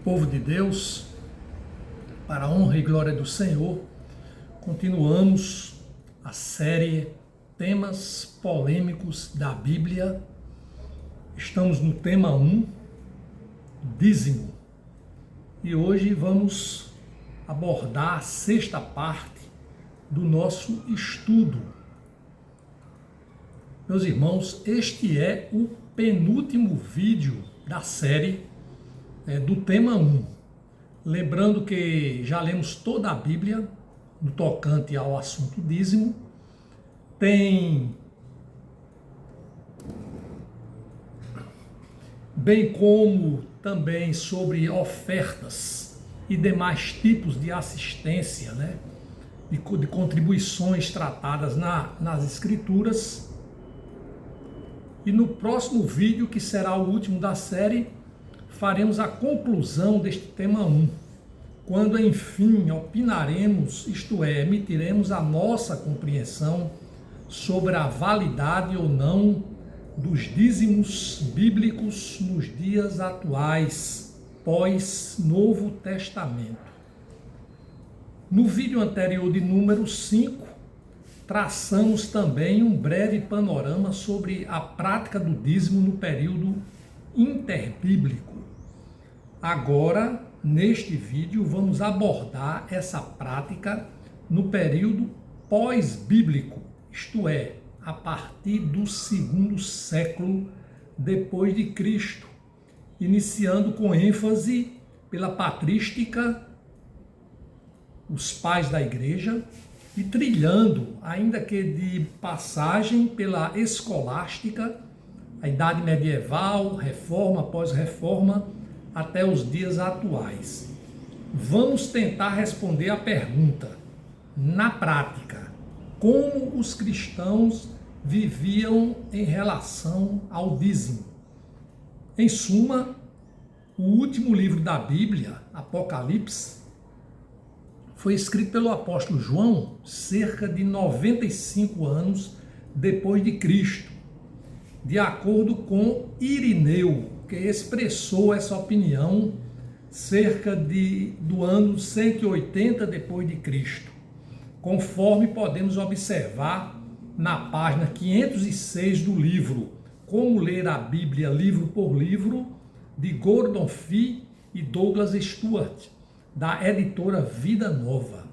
Povo de Deus, para a honra e glória do Senhor, continuamos a série Temas Polêmicos da Bíblia. Estamos no tema 1, dízimo. E hoje vamos abordar a sexta parte do nosso estudo. Meus irmãos, este é o penúltimo vídeo da série do tema 1. Lembrando que já lemos toda a Bíblia no tocante ao assunto dízimo. Tem, bem como também sobre ofertas e demais tipos de assistência, de contribuições tratadas nas Escrituras. E no próximo vídeo, que será o último da série, faremos a conclusão deste tema 1, quando enfim opinaremos, isto é, emitiremos a nossa compreensão sobre a validade ou não dos dízimos bíblicos nos dias atuais, pós-Novo Testamento. No vídeo anterior de número 5, traçamos também um breve panorama sobre a prática do dízimo no período interbíblico. Agora, neste vídeo, vamos abordar essa prática no período pós-bíblico, isto é, a partir do segundo século depois de Cristo, iniciando com ênfase pela patrística, os pais da igreja, e trilhando, ainda que de passagem, pela escolástica, a idade medieval, reforma, pós-reforma, até os dias atuais. Vamos tentar responder a pergunta, na prática, como os cristãos viviam em relação ao dízimo. Em suma, o último livro da Bíblia, Apocalipse, foi escrito pelo apóstolo João cerca de 95 anos depois de Cristo, de acordo com Irineu, que expressou essa opinião cerca do ano 180 depois de Cristo, conforme podemos observar na página 506 do livro Como Ler a Bíblia Livro por Livro, de Gordon Fee e Douglas Stuart, da editora Vida Nova.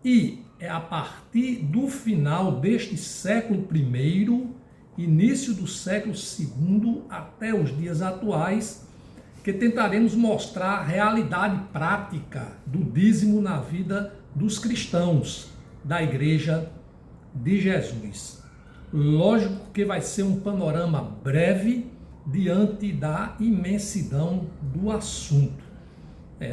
E é a partir do final deste século I, início do século II até os dias atuais, que tentaremos mostrar a realidade prática do dízimo na vida dos cristãos da Igreja de Jesus. Lógico que vai ser um panorama breve diante da imensidão do assunto.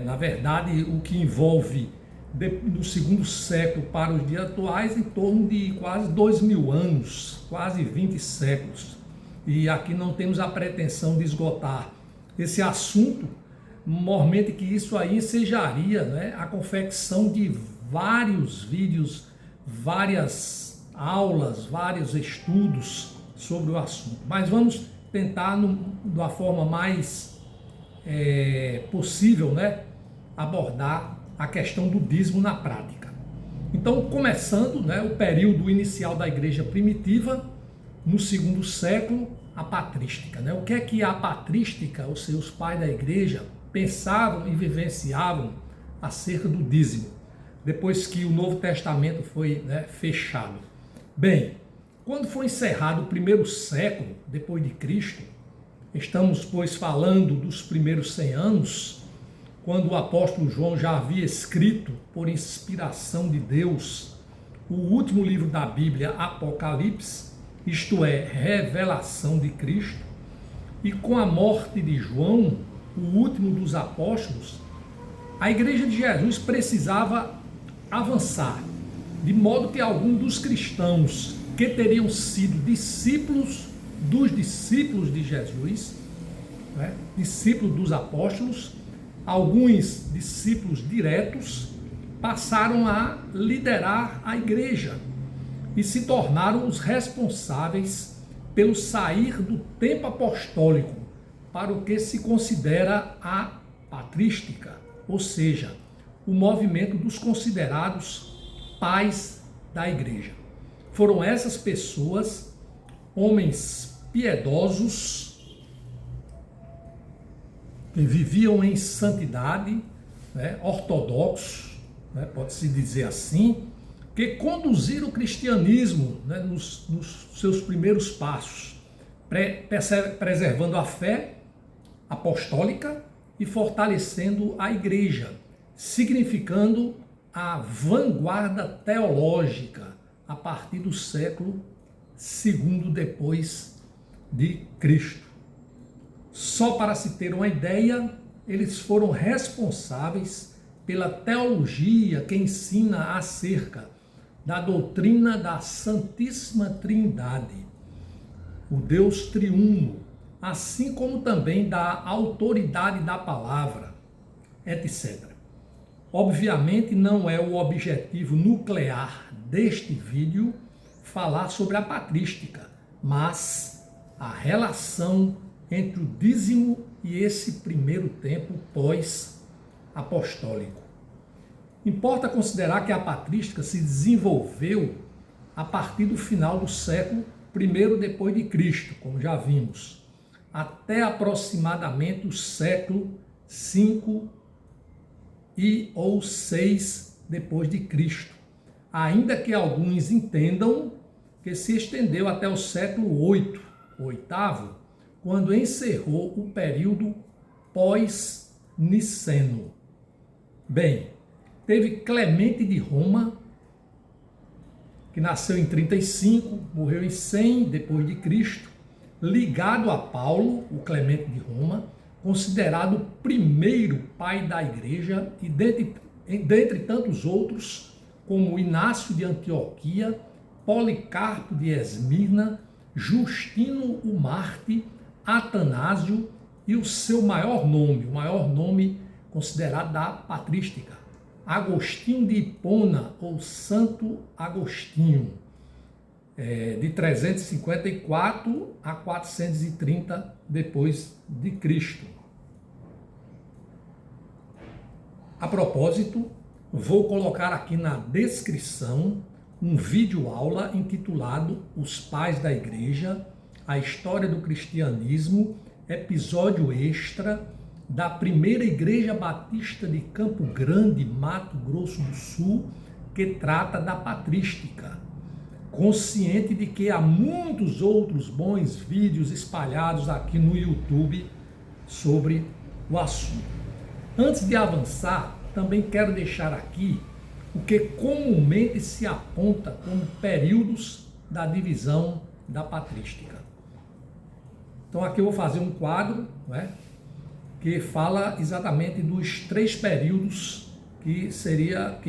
Na verdade, o que envolve do segundo século para os dias atuais, em torno de quase 2000 anos, quase 20 séculos. E aqui não temos a pretensão de esgotar esse assunto, mormente que isso aí ensejaria, a confecção de vários vídeos, várias aulas, vários estudos sobre o assunto. Mas vamos tentar, da forma mais possível, abordar a questão do dízimo na prática. Então, começando o período inicial da igreja primitiva, no segundo século, a patrística. O que é que a patrística, os seus pais da igreja, pensavam e vivenciavam acerca do dízimo, depois que o Novo Testamento foi fechado? Bem, quando foi encerrado o primeiro século depois de Cristo, estamos, pois, falando dos primeiros 100 anos, quando o apóstolo João já havia escrito, por inspiração de Deus, o último livro da Bíblia, Apocalipse, isto é, revelação de Cristo, e com a morte de João, o último dos apóstolos, a igreja de Jesus precisava avançar, de modo que alguns dos cristãos que teriam sido discípulos dos discípulos de Jesus, discípulos dos apóstolos, alguns discípulos diretos, passaram a liderar a igreja e se tornaram os responsáveis pelo sair do tempo apostólico para o que se considera a patrística, ou seja, o movimento dos considerados pais da igreja. Foram essas pessoas, homens piedosos, que viviam em santidade, né, ortodoxos, né, pode-se dizer assim, que conduziram o cristianismo, né, nos seus primeiros passos, preservando a fé apostólica e fortalecendo a igreja, significando a vanguarda teológica a partir do século II depois de Cristo. Só para se ter uma ideia, eles foram responsáveis pela teologia que ensina acerca da doutrina da Santíssima Trindade, o Deus triuno, assim como também da autoridade da palavra, etc. Obviamente não é o objetivo nuclear deste vídeo falar sobre a patrística, mas a relação entre o dízimo e esse primeiro tempo pós-apostólico. Importa considerar que a patrística se desenvolveu a partir do final do século I depois de Cristo, como já vimos, até aproximadamente o século V ou VI depois de Cristo, ainda que alguns entendam que se estendeu até o século VIII, quando encerrou o período pós-niceno. Bem, teve Clemente de Roma, que nasceu em 35, morreu em 100 depois de Cristo, ligado a Paulo, o Clemente de Roma, considerado o primeiro pai da igreja, e dentre tantos outros, como Inácio de Antioquia, Policarpo de Esmirna, Justino o Marte, Atanásio e o seu maior nome considerado da patrística, Agostinho de Hipona, ou Santo Agostinho, de 354 a 430 depois de Cristo. A propósito, vou colocar aqui na descrição um vídeo aula intitulado Os Pais da Igreja, a História do Cristianismo, episódio extra da Primeira Igreja Batista de Campo Grande, Mato Grosso do Sul, que trata da patrística, consciente de que há muitos outros bons vídeos espalhados aqui no YouTube sobre o assunto. Antes de avançar, também quero deixar aqui o que comumente se aponta como períodos da divisão da patrística. Então aqui eu vou fazer um quadro, né, que fala exatamente dos 3 períodos que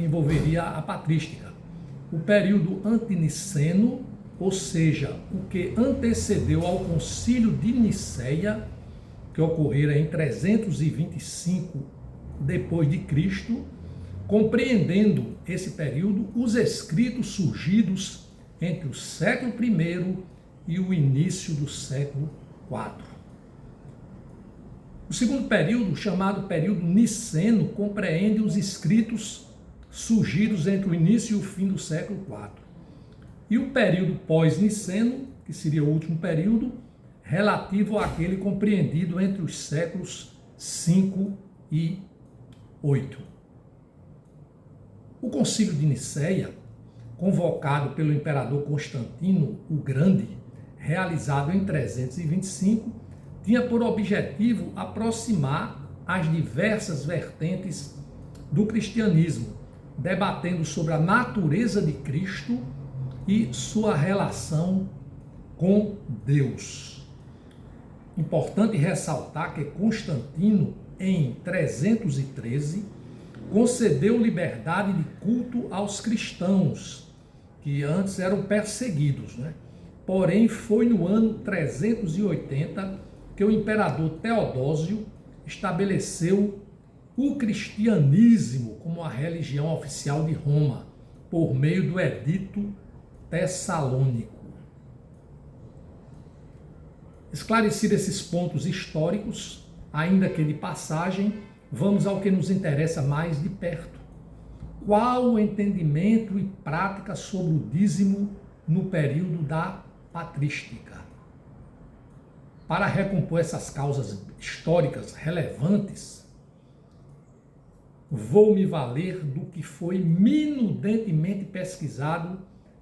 envolveria a patrística. O período antiniceno, ou seja, o que antecedeu ao Concílio de Niceia, que ocorrera em 325 depois de Cristo, compreendendo esse período os escritos surgidos entre o século I e o início do século IV. O segundo período, chamado período niceno, compreende os escritos surgidos entre o início e o fim do século IV. E o período pós-niceno, que seria o último período, relativo àquele compreendido entre os séculos V e VIII. O Concílio de Niceia, convocado pelo imperador Constantino o Grande, realizado em 325, tinha por objetivo aproximar as diversas vertentes do cristianismo, debatendo sobre a natureza de Cristo e sua relação com Deus. Importante ressaltar que Constantino, em 313, concedeu liberdade de culto aos cristãos, que antes eram perseguidos, né? Porém, foi no ano 380 que o imperador Teodósio estabeleceu o cristianismo como a religião oficial de Roma, por meio do Edito Tessalônico. Esclarecidos esses pontos históricos, ainda que de passagem, vamos ao que nos interessa mais de perto. Qual o entendimento e prática sobre o dízimo no período da patrística? Para recompor essas causas históricas relevantes, vou me valer do que foi minudentemente pesquisado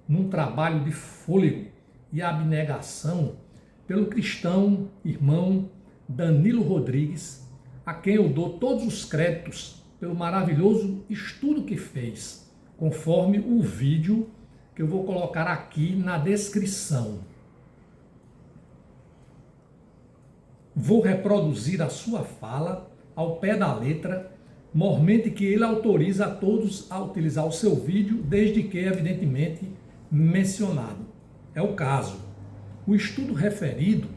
num trabalho de fôlego e abnegação pelo cristão irmão Danilo Rodrigues, a quem eu dou todos os créditos pelo maravilhoso estudo que fez, conforme o vídeo que eu vou colocar aqui na descrição. Vou reproduzir a sua fala ao pé da letra, mormente que ele autoriza a todos a utilizar o seu vídeo, desde que, evidentemente, mencionado. É o caso. O estudo referido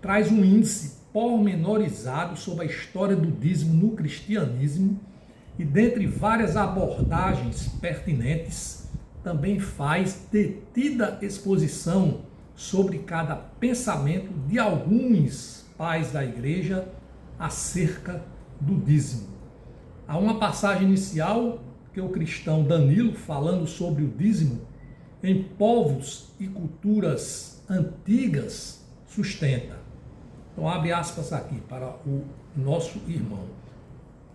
traz um índice pormenorizado sobre a história do dízimo no cristianismo e, dentre várias abordagens pertinentes, também faz detida exposição sobre cada pensamento de alguns pais da igreja acerca do dízimo. Há uma passagem inicial que o cristão Danilo, falando sobre o dízimo em povos e culturas antigas, sustenta. Então, abre aspas aqui para o nosso irmão.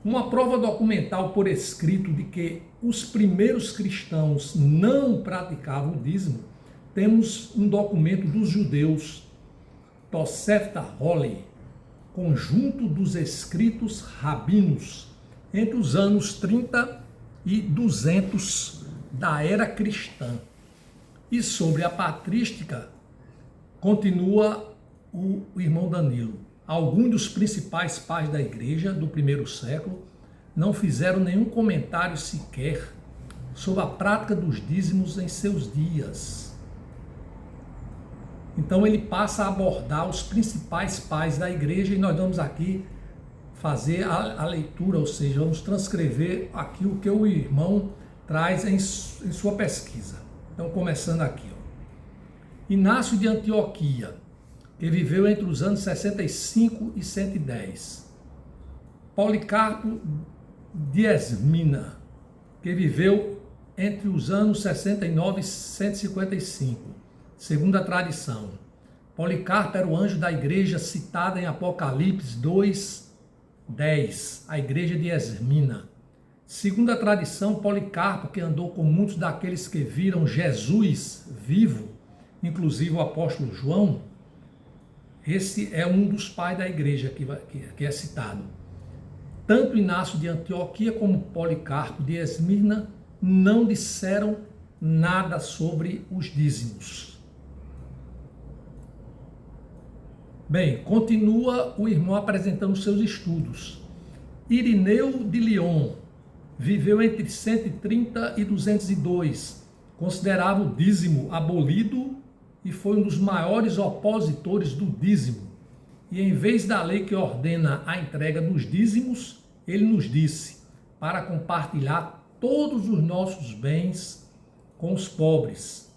Uma prova documental por escrito de que os primeiros cristãos não praticavam o dízimo, temos um documento dos judeus, Tosefta Holly, conjunto dos escritos rabinos, entre os anos 30 e 200 da era cristã. E sobre a patrística, continua o irmão Danilo. Alguns dos principais pais da igreja do primeiro século não fizeram nenhum comentário sequer sobre a prática dos dízimos em seus dias. Então ele passa a abordar os principais pais da igreja e nós vamos aqui fazer a leitura, ou seja, vamos transcrever aqui o que o irmão traz em sua pesquisa. Então, começando aqui. Inácio de Antioquia, que viveu entre os anos 65 e 110. Policarpo de Esmina, que viveu entre os anos 69 e 155. Segundo a tradição, Policarpo era o anjo da igreja citada em Apocalipse 2:10, a igreja de Esmina. Segundo a tradição, Policarpo, que andou com muitos daqueles que viram Jesus vivo, inclusive o apóstolo João, esse é um dos pais da igreja que é citado. Tanto Inácio de Antioquia como Policarpo de Esmirna não disseram nada sobre os dízimos. Bem, continua o irmão apresentando seus estudos. Irineu de Lyon viveu entre 130 e 202, considerava o dízimo abolido e foi um dos maiores opositores do dízimo. E em vez da lei que ordena a entrega dos dízimos, ele nos disse para compartilhar todos os nossos bens com os pobres.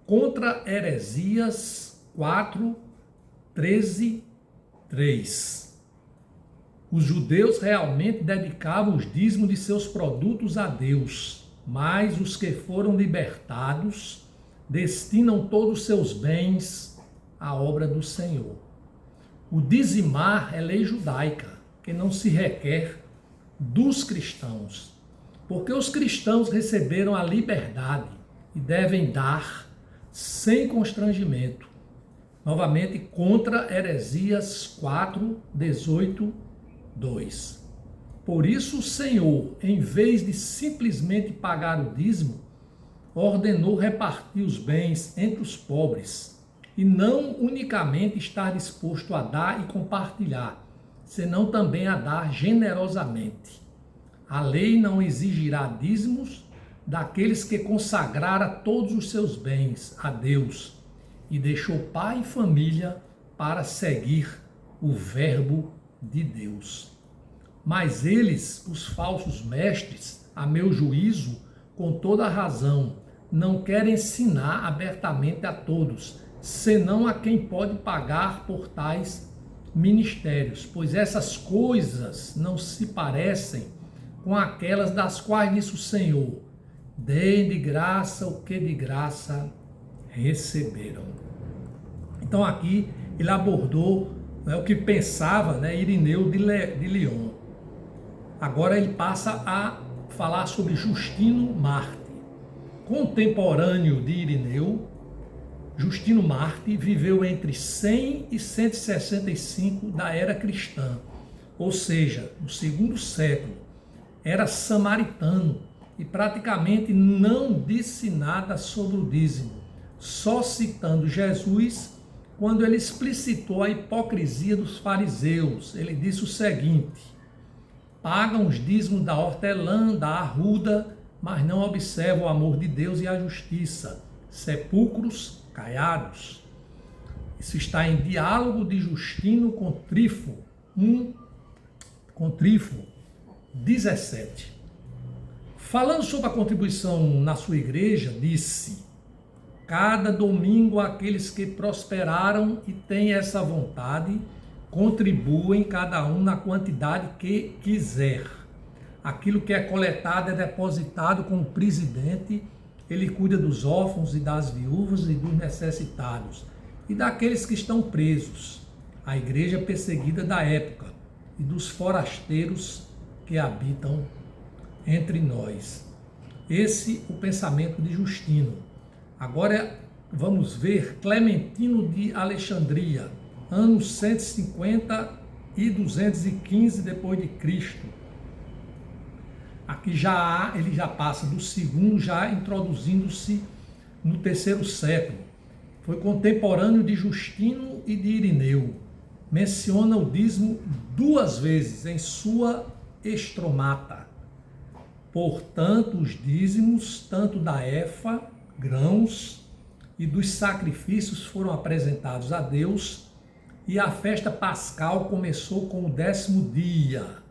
Contra Heresias 4:13:3. Os judeus realmente dedicavam os dízimos de seus produtos a Deus, mas os que foram libertados destinam todos os seus bens à obra do Senhor. O dizimar é lei judaica, que não se requer dos cristãos, porque os cristãos receberam a liberdade e devem dar sem constrangimento. Novamente, contra Heresias 4:18:2. Por isso o Senhor, em vez de simplesmente pagar o dízimo, ordenou repartir os bens entre os pobres, e não unicamente estar disposto a dar e compartilhar, senão também a dar generosamente. A lei não exigirá dízimos daqueles que consagraram todos os seus bens a Deus e deixou pai e família para seguir o verbo de Deus. Mas eles, os falsos mestres, a meu juízo, com toda a razão, não querem ensinar abertamente a todos, senão a quem pode pagar por tais ministérios, pois essas coisas não se parecem com aquelas das quais disse o Senhor: deem de graça o que de graça receberam. Então aqui ele abordou, né, o que pensava, né, Irineu de Lyon. Agora ele passa a falar sobre Justino Marte. Contemporâneo de Irineu, Justino Marte viveu entre 100 e 165 da era cristã, ou seja, no segundo século. Era samaritano e praticamente não disse nada sobre o dízimo, só citando Jesus quando ele explicitou a hipocrisia dos fariseus. Ele disse o seguinte: pagam os dízimos da hortelã, da arruda, mas não observam o amor de Deus e a justiça. Sepulcros caiados. Isso está em Diálogo de Justino com Trífo 17. Falando sobre a contribuição na sua igreja, disse: cada domingo aqueles que prosperaram e têm essa vontade contribuem cada um na quantidade que quiser. Aquilo que é coletado é depositado com o presidente. Ele cuida dos órfãos e das viúvas e dos necessitados e daqueles que estão presos, a igreja perseguida da época e dos forasteiros que habitam entre nós. Esse é o pensamento de Justino. Agora vamos ver Clementino de Alexandria, anos 150 e 215 depois de Cristo. Aqui ele já passa do segundo, já introduzindo-se no terceiro século. Foi contemporâneo de Justino e de Irineu. Menciona o dízimo 2 vezes em sua Estromata. Portanto, os dízimos, tanto da efa, grãos, e dos sacrifícios foram apresentados a Deus, e a festa pascal começou com o 10º dia.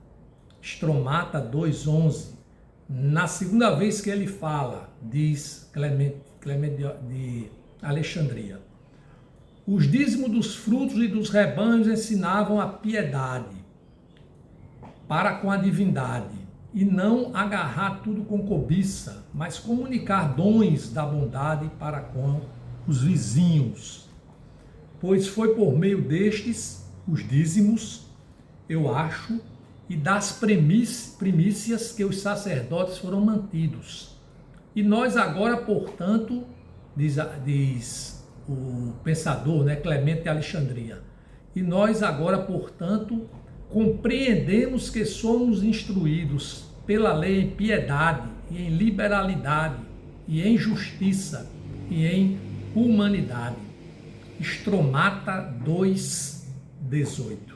Estromata 2:11. Na segunda vez que ele fala, diz Clemente de Alexandria: os dízimos dos frutos e dos rebanhos ensinavam a piedade para com a divindade, e não agarrar tudo com cobiça, mas comunicar dons da bondade para com os vizinhos. Pois foi por meio destes, os dízimos, eu acho, e das primícias que os sacerdotes foram mantidos. E nós agora, portanto, diz o pensador, né, Clemente de Alexandria, e nós agora, portanto, compreendemos que somos instruídos pela lei em piedade, e em liberalidade, e em justiça, e em humanidade. Estromata 2:18.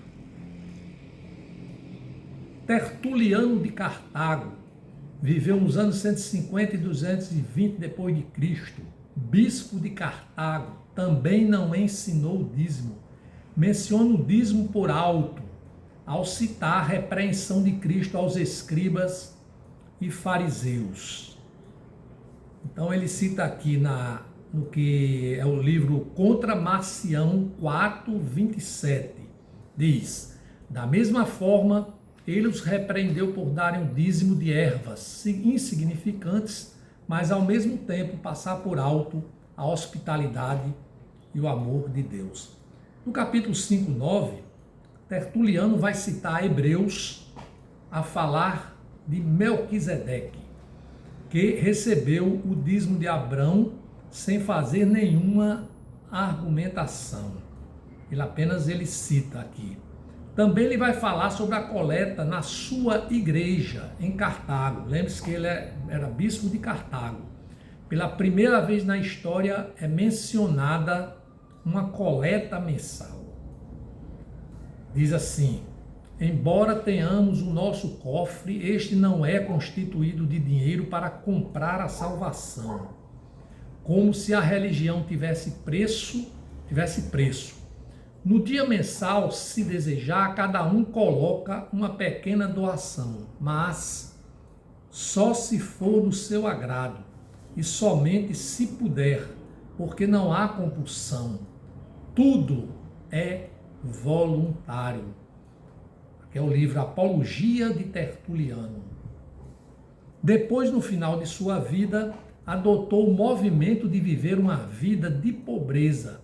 Tertuliano de Cartago viveu nos anos 150 e 220 depois de Cristo. Bispo de Cartago também não ensinou o dízimo. Menciona o dízimo por alto, ao citar a repreensão de Cristo aos escribas e fariseus. Então ele cita aqui no que é o livro Contra Marcião 4:27. Diz: da mesma forma, ele os repreendeu por darem o dízimo de ervas insignificantes, mas ao mesmo tempo passar por alto a hospitalidade e o amor de Deus. No capítulo 5:9, Tertuliano vai citar Hebreus a falar de Melquisedeque, que recebeu o dízimo de Abrão sem fazer nenhuma argumentação. Ele cita aqui. Também ele vai falar sobre a coleta na sua igreja em Cartago. Lembre-se que ele era bispo de Cartago. Pela primeira vez na história é mencionada uma coleta mensal. Diz assim: embora tenhamos o nosso cofre, este não é constituído de dinheiro para comprar a salvação, como se a religião tivesse preço. No dia mensal, se desejar, cada um coloca uma pequena doação, mas só se for do seu agrado e somente se puder, porque não há compulsão. Tudo é voluntário, que é o livro Apologia de Tertuliano. Depois, no final de sua vida, adotou o movimento de viver uma vida de pobreza,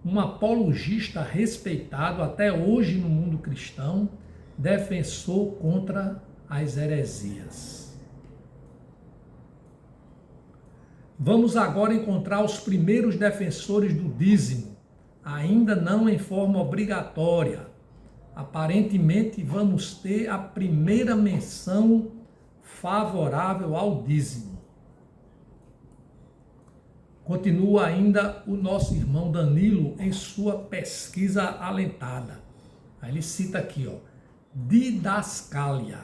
um apologista respeitado até hoje no mundo cristão, defensor contra as heresias. Vamos agora encontrar os primeiros defensores do dízimo, ainda não em forma obrigatória. Aparentemente, vamos ter a primeira menção favorável ao dízimo. Continua ainda o nosso irmão Danilo em sua pesquisa alentada. Aí ele cita aqui, Didascália,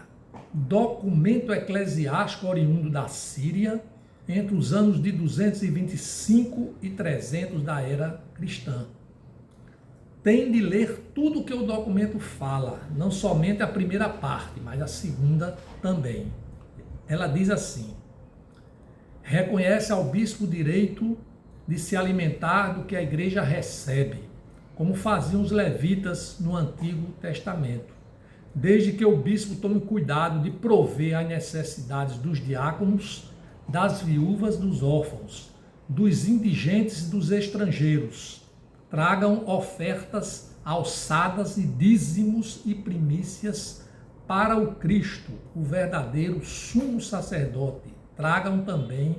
documento eclesiástico oriundo da Síria, entre os anos de 225 e 300 da era cristã. Tem de ler tudo o que o documento fala, não somente a primeira parte, mas a segunda também. Ela diz assim: reconhece ao bispo o direito de se alimentar do que a igreja recebe, como faziam os levitas no Antigo Testamento, desde que o bispo tome cuidado de prover as necessidades dos diáconos, das viúvas, dos órfãos, dos indigentes e dos estrangeiros. Tragam ofertas alçadas e dízimos e primícias para o Cristo, o verdadeiro sumo sacerdote. Tragam também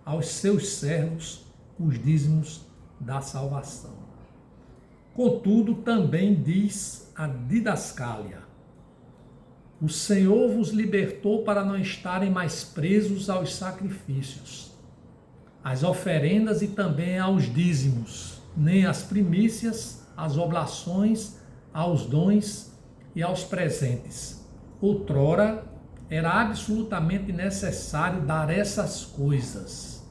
aos seus servos os dízimos da salvação. Contudo, também diz a Didascália: o Senhor vos libertou para não estarem mais presos aos sacrifícios, às oferendas e também aos dízimos, nem às primícias, às oblações, aos dons e aos presentes. Outrora, era absolutamente necessário dar essas coisas,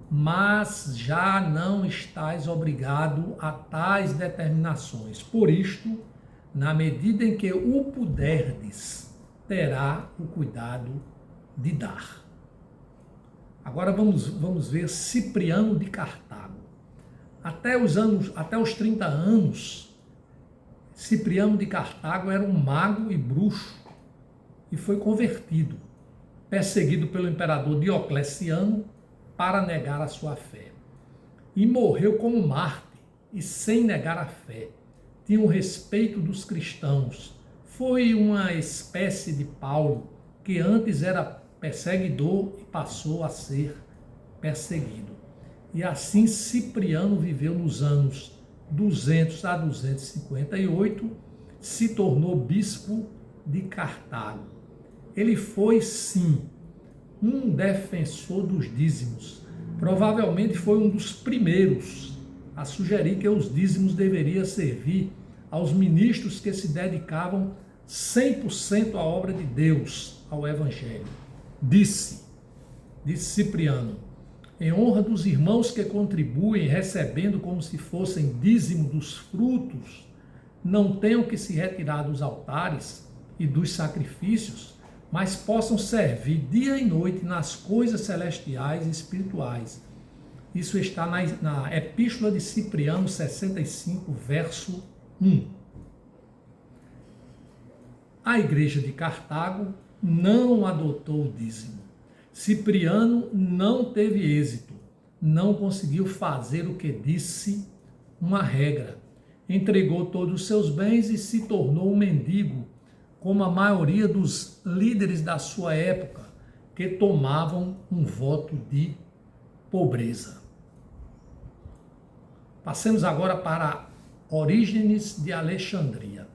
mas já não estáis obrigado a tais determinações. Por isto, na medida em que o puderdes, terá o cuidado de dar. Agora vamos ver Cipriano de Cartago. Até os 30 anos, Cipriano de Cartago era um mago e bruxo e foi convertido, perseguido pelo imperador Diocleciano para negar a sua fé. E morreu como mártir e sem negar a fé. Tinha o respeito dos cristãos. Foi uma espécie de Paulo, que antes era perseguidor e passou a ser perseguido. E assim Cipriano viveu nos anos 200 a 258, se tornou bispo de Cartago. Ele foi, sim, um defensor dos dízimos. Provavelmente foi um dos primeiros a sugerir que os dízimos deveriam servir aos ministros que se dedicavam 100% à obra de Deus, ao Evangelho. Disse Cipriano: em honra dos irmãos que contribuem recebendo como se fossem dízimo dos frutos, não tenham que se retirar dos altares e dos sacrifícios, mas possam servir dia e noite nas coisas celestiais e espirituais. Isso está na Epístola de Cipriano 65, verso 1. A igreja de Cartago não adotou o dízimo. Cipriano não teve êxito, não conseguiu fazer o que disse uma regra. Entregou todos os seus bens e se tornou um mendigo, como a maioria dos líderes da sua época, que tomavam um voto de pobreza. Passemos agora para Orígenes de Alexandria.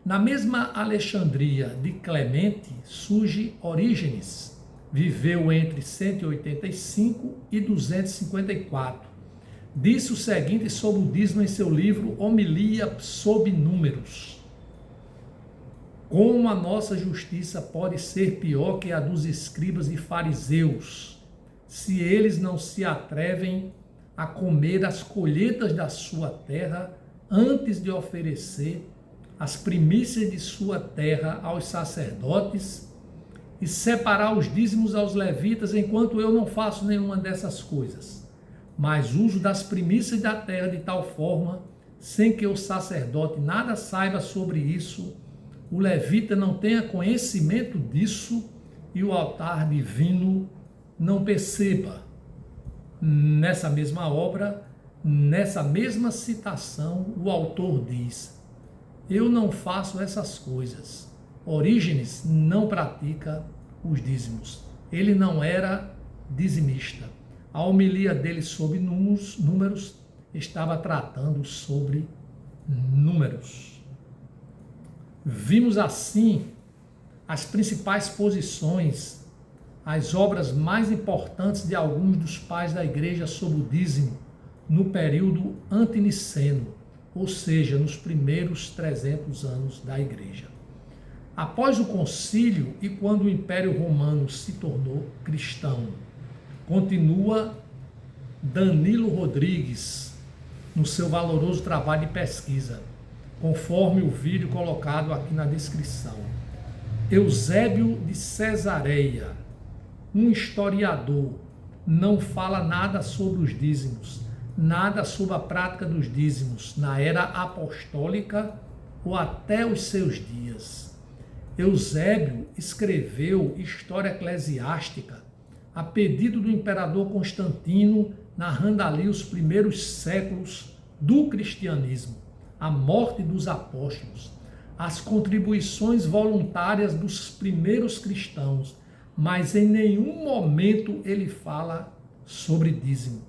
Na mesma Alexandria de Clemente surge Orígenes. Viveu entre 185 e 254. Disse o seguinte sobre o dízimo em seu livro Homilia sob Números: como a nossa justiça pode ser pior que a dos escribas e fariseus, se eles não se atrevem a comer as colheitas da sua terra antes de oferecer as primícias de sua terra aos sacerdotes e separar os dízimos aos levitas, enquanto eu não faço nenhuma dessas coisas, mas uso das primícias da terra de tal forma sem que o sacerdote nada saiba sobre isso, o levita não tenha conhecimento disso e o altar divino não perceba. Nessa mesma obra, nessa mesma citação, o autor diz: eu não faço essas coisas. Orígenes não pratica os dízimos. Ele não era dizimista. A homilia dele sobre números estava tratando sobre números. Vimos assim as principais posições, as obras mais importantes de alguns dos pais da igreja sobre o dízimo no período antiniceno, ou seja, nos primeiros 300 anos da igreja. Após o concílio e quando o Império Romano se tornou cristão, continua Danilo Rodrigues no seu valoroso trabalho de pesquisa, conforme o vídeo colocado aqui na descrição. Eusébio de Cesareia, um historiador, não fala nada sobre os dízimos, nada sobre a prática dos dízimos na era apostólica ou até os seus dias. Eusébio escreveu História Eclesiástica a pedido do imperador Constantino, narrando ali os primeiros séculos do cristianismo, a morte dos apóstolos, as contribuições voluntárias dos primeiros cristãos, mas em nenhum momento ele fala sobre dízimo.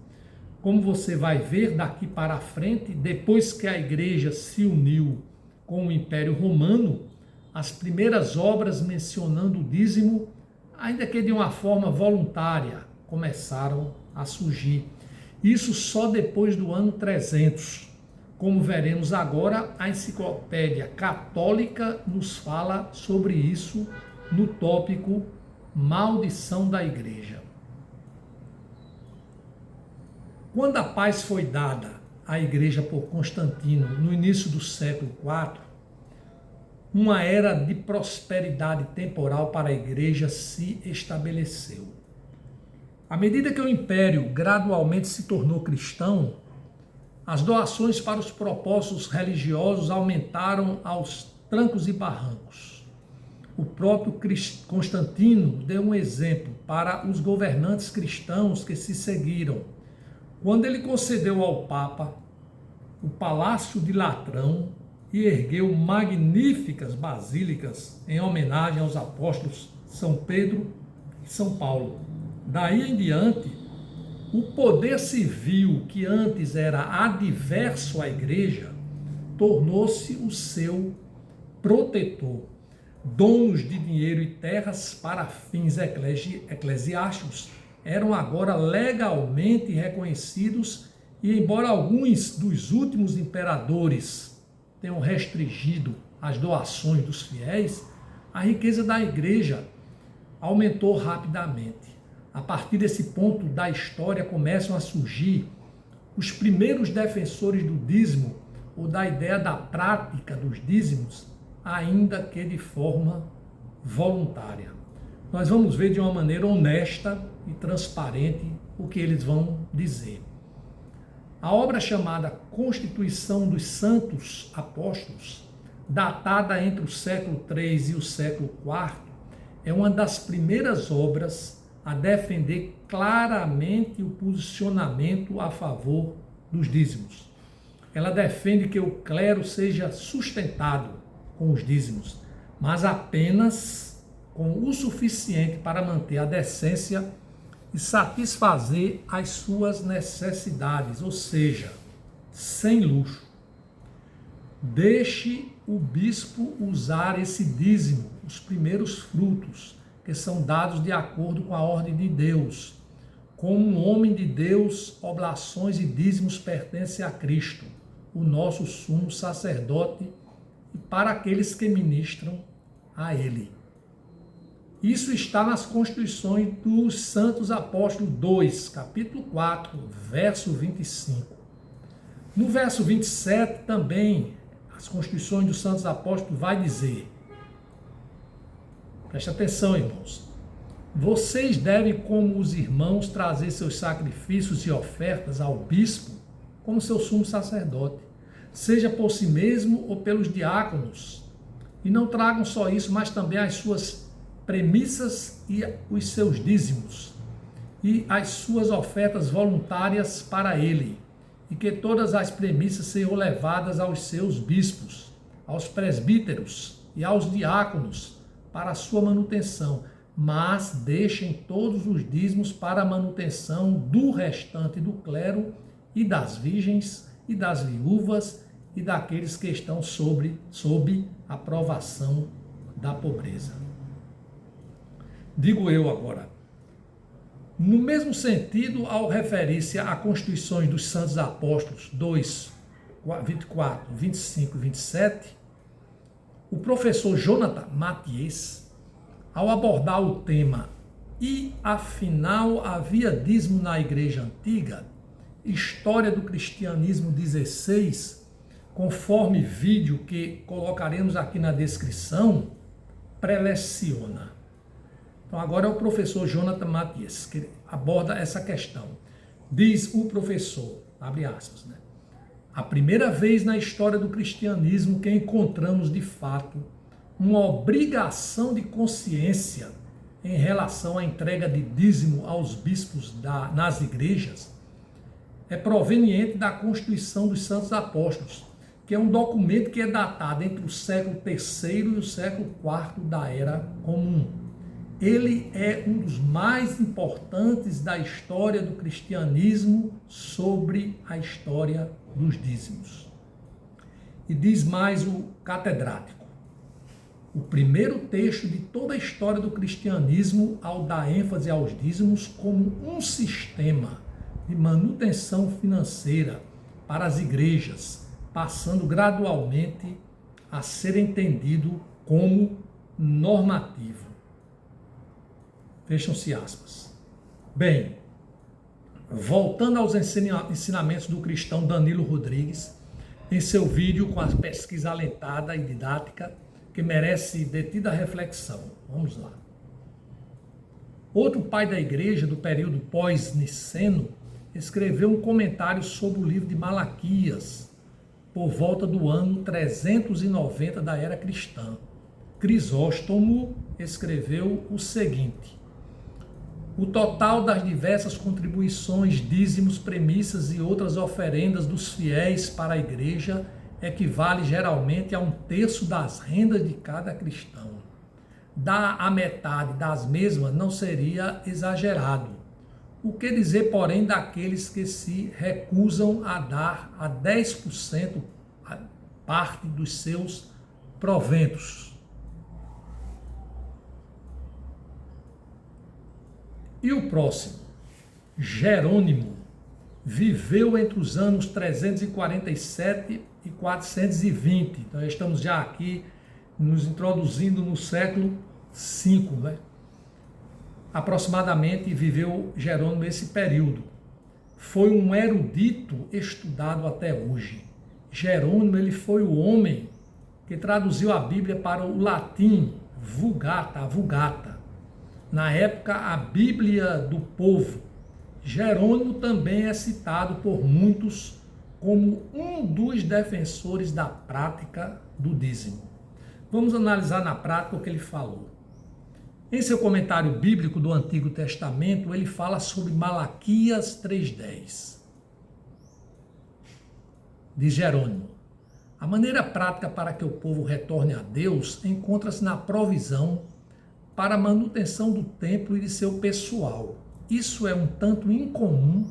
Como você vai ver daqui para frente, depois que a igreja se uniu com o Império Romano, as primeiras obras mencionando o dízimo, ainda que de uma forma voluntária, começaram a surgir. Isso só depois do ano 300. Como veremos agora, a Enciclopédia Católica nos fala sobre isso no tópico Maldição da Igreja. Quando a paz foi dada à Igreja por Constantino no início do século IV, uma era de prosperidade temporal para a Igreja se estabeleceu. À medida que o Império gradualmente se tornou cristão, as doações para os propósitos religiosos aumentaram aos trancos e barrancos. O próprio Constantino deu um exemplo para os governantes cristãos que se seguiram, quando ele concedeu ao Papa o Palácio de Latrão e ergueu magníficas basílicas em homenagem aos apóstolos São Pedro e São Paulo. Daí em diante, o poder civil, que antes era adverso à igreja, tornou-se o seu protetor. Donos de dinheiro e terras para fins eclesiásticos eram agora legalmente reconhecidos e, embora alguns dos últimos imperadores tenham restringido as doações dos fiéis, a riqueza da igreja aumentou rapidamente. A partir desse ponto da história começam a surgir os primeiros defensores do dízimo ou da ideia da prática dos dízimos, ainda que de forma voluntária. Nós vamos ver de uma maneira honesta e transparente o que eles vão dizer. A obra chamada Constituição dos Santos Apóstolos, datada entre o século III e o século IV, é uma das primeiras obras a defender claramente o posicionamento a favor dos dízimos. Ela defende que o clero seja sustentado com os dízimos, mas apenas com o suficiente para manter a decência e satisfazer as suas necessidades, ou seja, sem luxo. Deixe o bispo usar esse dízimo, os primeiros frutos, que são dados de acordo com a ordem de Deus. Como um homem de Deus, oblações e dízimos pertencem a Cristo, o nosso sumo sacerdote, e para aqueles que ministram a Ele. Isso está nas Constituições dos Santos Apóstolos 2, capítulo 4, verso 25. No verso 27 também, as Constituições dos Santos Apóstolos vai dizer, preste atenção, irmãos, vocês devem, como os irmãos, trazer seus sacrifícios e ofertas ao bispo como seu sumo sacerdote. seja por si mesmo ou pelos diáconos. E não tragam só isso, mas também as suas premissas e os seus dízimos e as suas ofertas voluntárias para ele, e que todas as premissas sejam levadas aos seus bispos, aos presbíteros e aos diáconos para a sua manutenção, mas deixem todos os dízimos para a manutenção do restante do clero e das virgens e das viúvas e daqueles que estão sob a provação da pobreza. Digo eu agora, no mesmo sentido, ao referir-se a Constituições dos Santos Apóstolos 2, 24, 25 e 27, o professor Jonathan Mathies, ao abordar o tema "E afinal havia dízimo na Igreja Antiga? História do Cristianismo 16", conforme vídeo que colocaremos aqui na descrição, preleciona. Então agora é o professor Jonathan Mathies que aborda essa questão. Diz o professor, abre aspas, né? A primeira vez na história do cristianismo que encontramos de fato uma obrigação de consciência em relação à entrega de dízimo aos bispos nas igrejas é proveniente da Constituição dos Santos Apóstolos, que é um documento que é datado entre o século III e o século IV da Era Comum. Ele é um dos mais importantes da história do cristianismo sobre a história dos dízimos. E diz mais o catedrático: o primeiro texto de toda a história do cristianismo ao dar ênfase aos dízimos como um sistema de manutenção financeira para as igrejas, passando gradualmente a ser entendido como normativo. Fecham-se aspas. Bem, voltando aos ensinamentos do cristão Danilo Rodrigues, em seu vídeo com a pesquisa alentada e didática, que merece detida reflexão. Vamos lá. Outro pai da igreja do período pós-niceno escreveu um comentário sobre o livro de Malaquias, por volta do ano 390 da era cristã. Crisóstomo escreveu o seguinte: o total das diversas contribuições, dízimos, premissas e outras oferendas dos fiéis para a igreja equivale geralmente a 1/3 das rendas de cada cristão. Dar a metade das mesmas não seria exagerado. O que dizer, porém, daqueles que se recusam a dar a 10% a parte dos seus proventos? E o próximo, Jerônimo, viveu entre os anos 347 e 420. Então estamos já aqui nos introduzindo no século V, né? Aproximadamente viveu Jerônimo esse período. Foi um erudito estudado até hoje. Jerônimo, ele foi o homem que traduziu a Bíblia para o latim, a Vulgata. Na época, a Bíblia do povo. Jerônimo também é citado por muitos como um dos defensores da prática do dízimo. Vamos analisar na prática o que ele falou. Em seu comentário bíblico do Antigo Testamento, ele fala sobre Malaquias 3:10. Diz Jerônimo: a maneira prática para que o povo retorne a Deus encontra-se na provisão para a manutenção do templo e de seu pessoal. Isso é um tanto incomum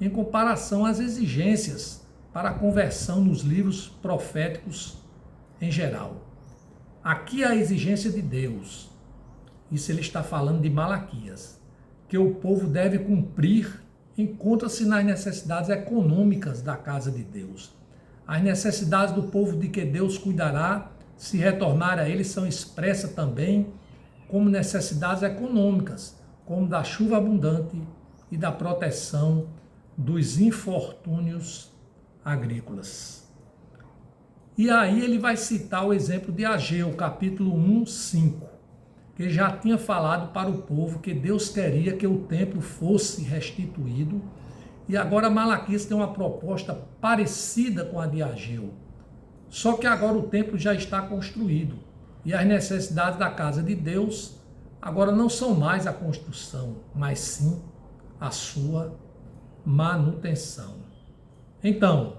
em comparação às exigências para a conversão nos livros proféticos em geral. Aqui a exigência de Deus, isso ele está falando de Malaquias, que o povo deve cumprir, encontra-se nas necessidades econômicas da casa de Deus. As necessidades do povo de que Deus cuidará, se retornar a ele, são expressas também como necessidades econômicas, como da chuva abundante e da proteção dos infortúnios agrícolas. E aí ele vai citar o exemplo de Ageu, capítulo 1, 5, que já tinha falado para o povo que Deus queria que o templo fosse restituído E agora Malaquias tem uma proposta parecida com a de Ageu. Só que agora o templo já está construído e as necessidades da casa de Deus agora não são mais a construção, mas sim a sua manutenção. Então,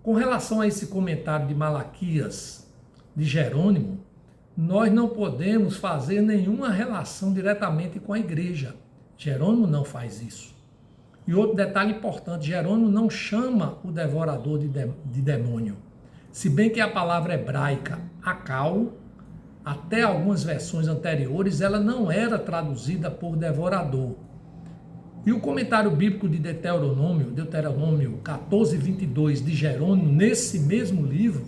com relação a esse comentário de Malaquias, de Jerônimo, nós não podemos fazer nenhuma relação diretamente com a igreja. Jerônimo não faz isso. E outro detalhe importante, Jerônimo não chama o devorador de demônio. Se bem que a palavra hebraica acal, até algumas versões anteriores, ela não era traduzida por devorador. E o comentário bíblico de Deuteronômio 14, 22 de Jerônimo, nesse mesmo livro,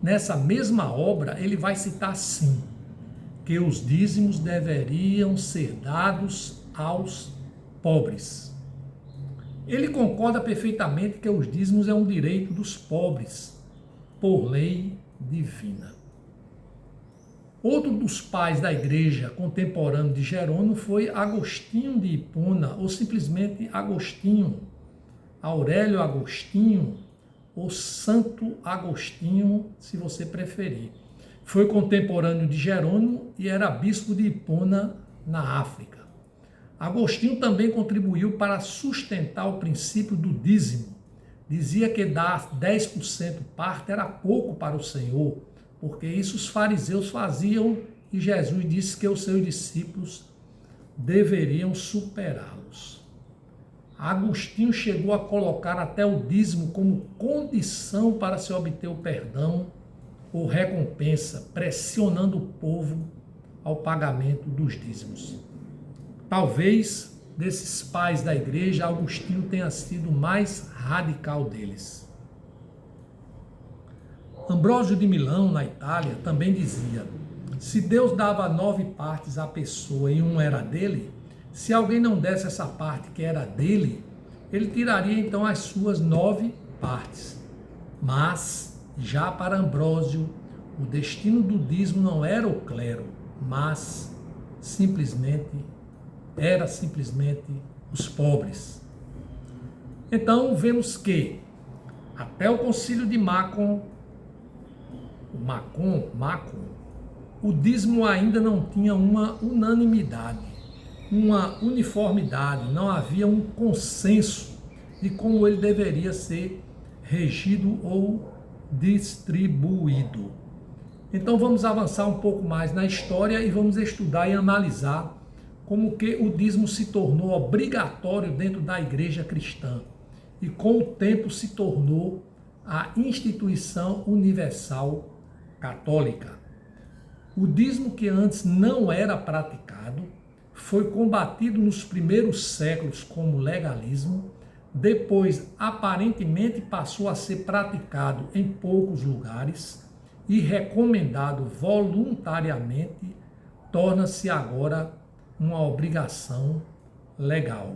nessa mesma obra, ele vai citar assim, que os dízimos deveriam ser dados aos pobres. Ele concorda perfeitamente que os dízimos é um direito dos pobres, por lei divina. Outro dos pais da igreja contemporâneo de Jerônimo foi Agostinho de Hipona, ou simplesmente Agostinho, Aurélio Agostinho, ou Santo Agostinho, se você preferir. Foi contemporâneo de Jerônimo e era bispo de Hipona, na África. Agostinho também contribuiu para sustentar o princípio do dízimo. Dizia que dar 10% parte era pouco para o Senhor, porque isso os fariseus faziam e Jesus disse que os seus discípulos deveriam superá-los. Agostinho chegou a colocar até o dízimo como condição para se obter o perdão ou recompensa, pressionando o povo ao pagamento dos dízimos. Talvez desses pais da igreja, Agostinho tenha sido o mais radical deles. Ambrósio de Milão, na Itália, também dizia: se Deus dava 9 partes à pessoa e uma era dele, se alguém não desse essa parte que era dele, ele tiraria então as suas 9 partes. Mas, já para Ambrósio, o destino do dízimo não era o clero, mas era simplesmente os pobres. Então, vemos que até o concílio de Macon, o dízimo ainda não tinha uma unanimidade, uma uniformidade, não havia um consenso de como ele deveria ser regido ou distribuído. Então vamos avançar um pouco mais na história e vamos estudar e analisar como que o dízimo se tornou obrigatório dentro da igreja cristã e com o tempo se tornou a instituição universal católica. O dízimo, que antes não era praticado, foi combatido nos primeiros séculos como legalismo, depois aparentemente passou a ser praticado em poucos lugares e recomendado voluntariamente, torna-se agora uma obrigação legal.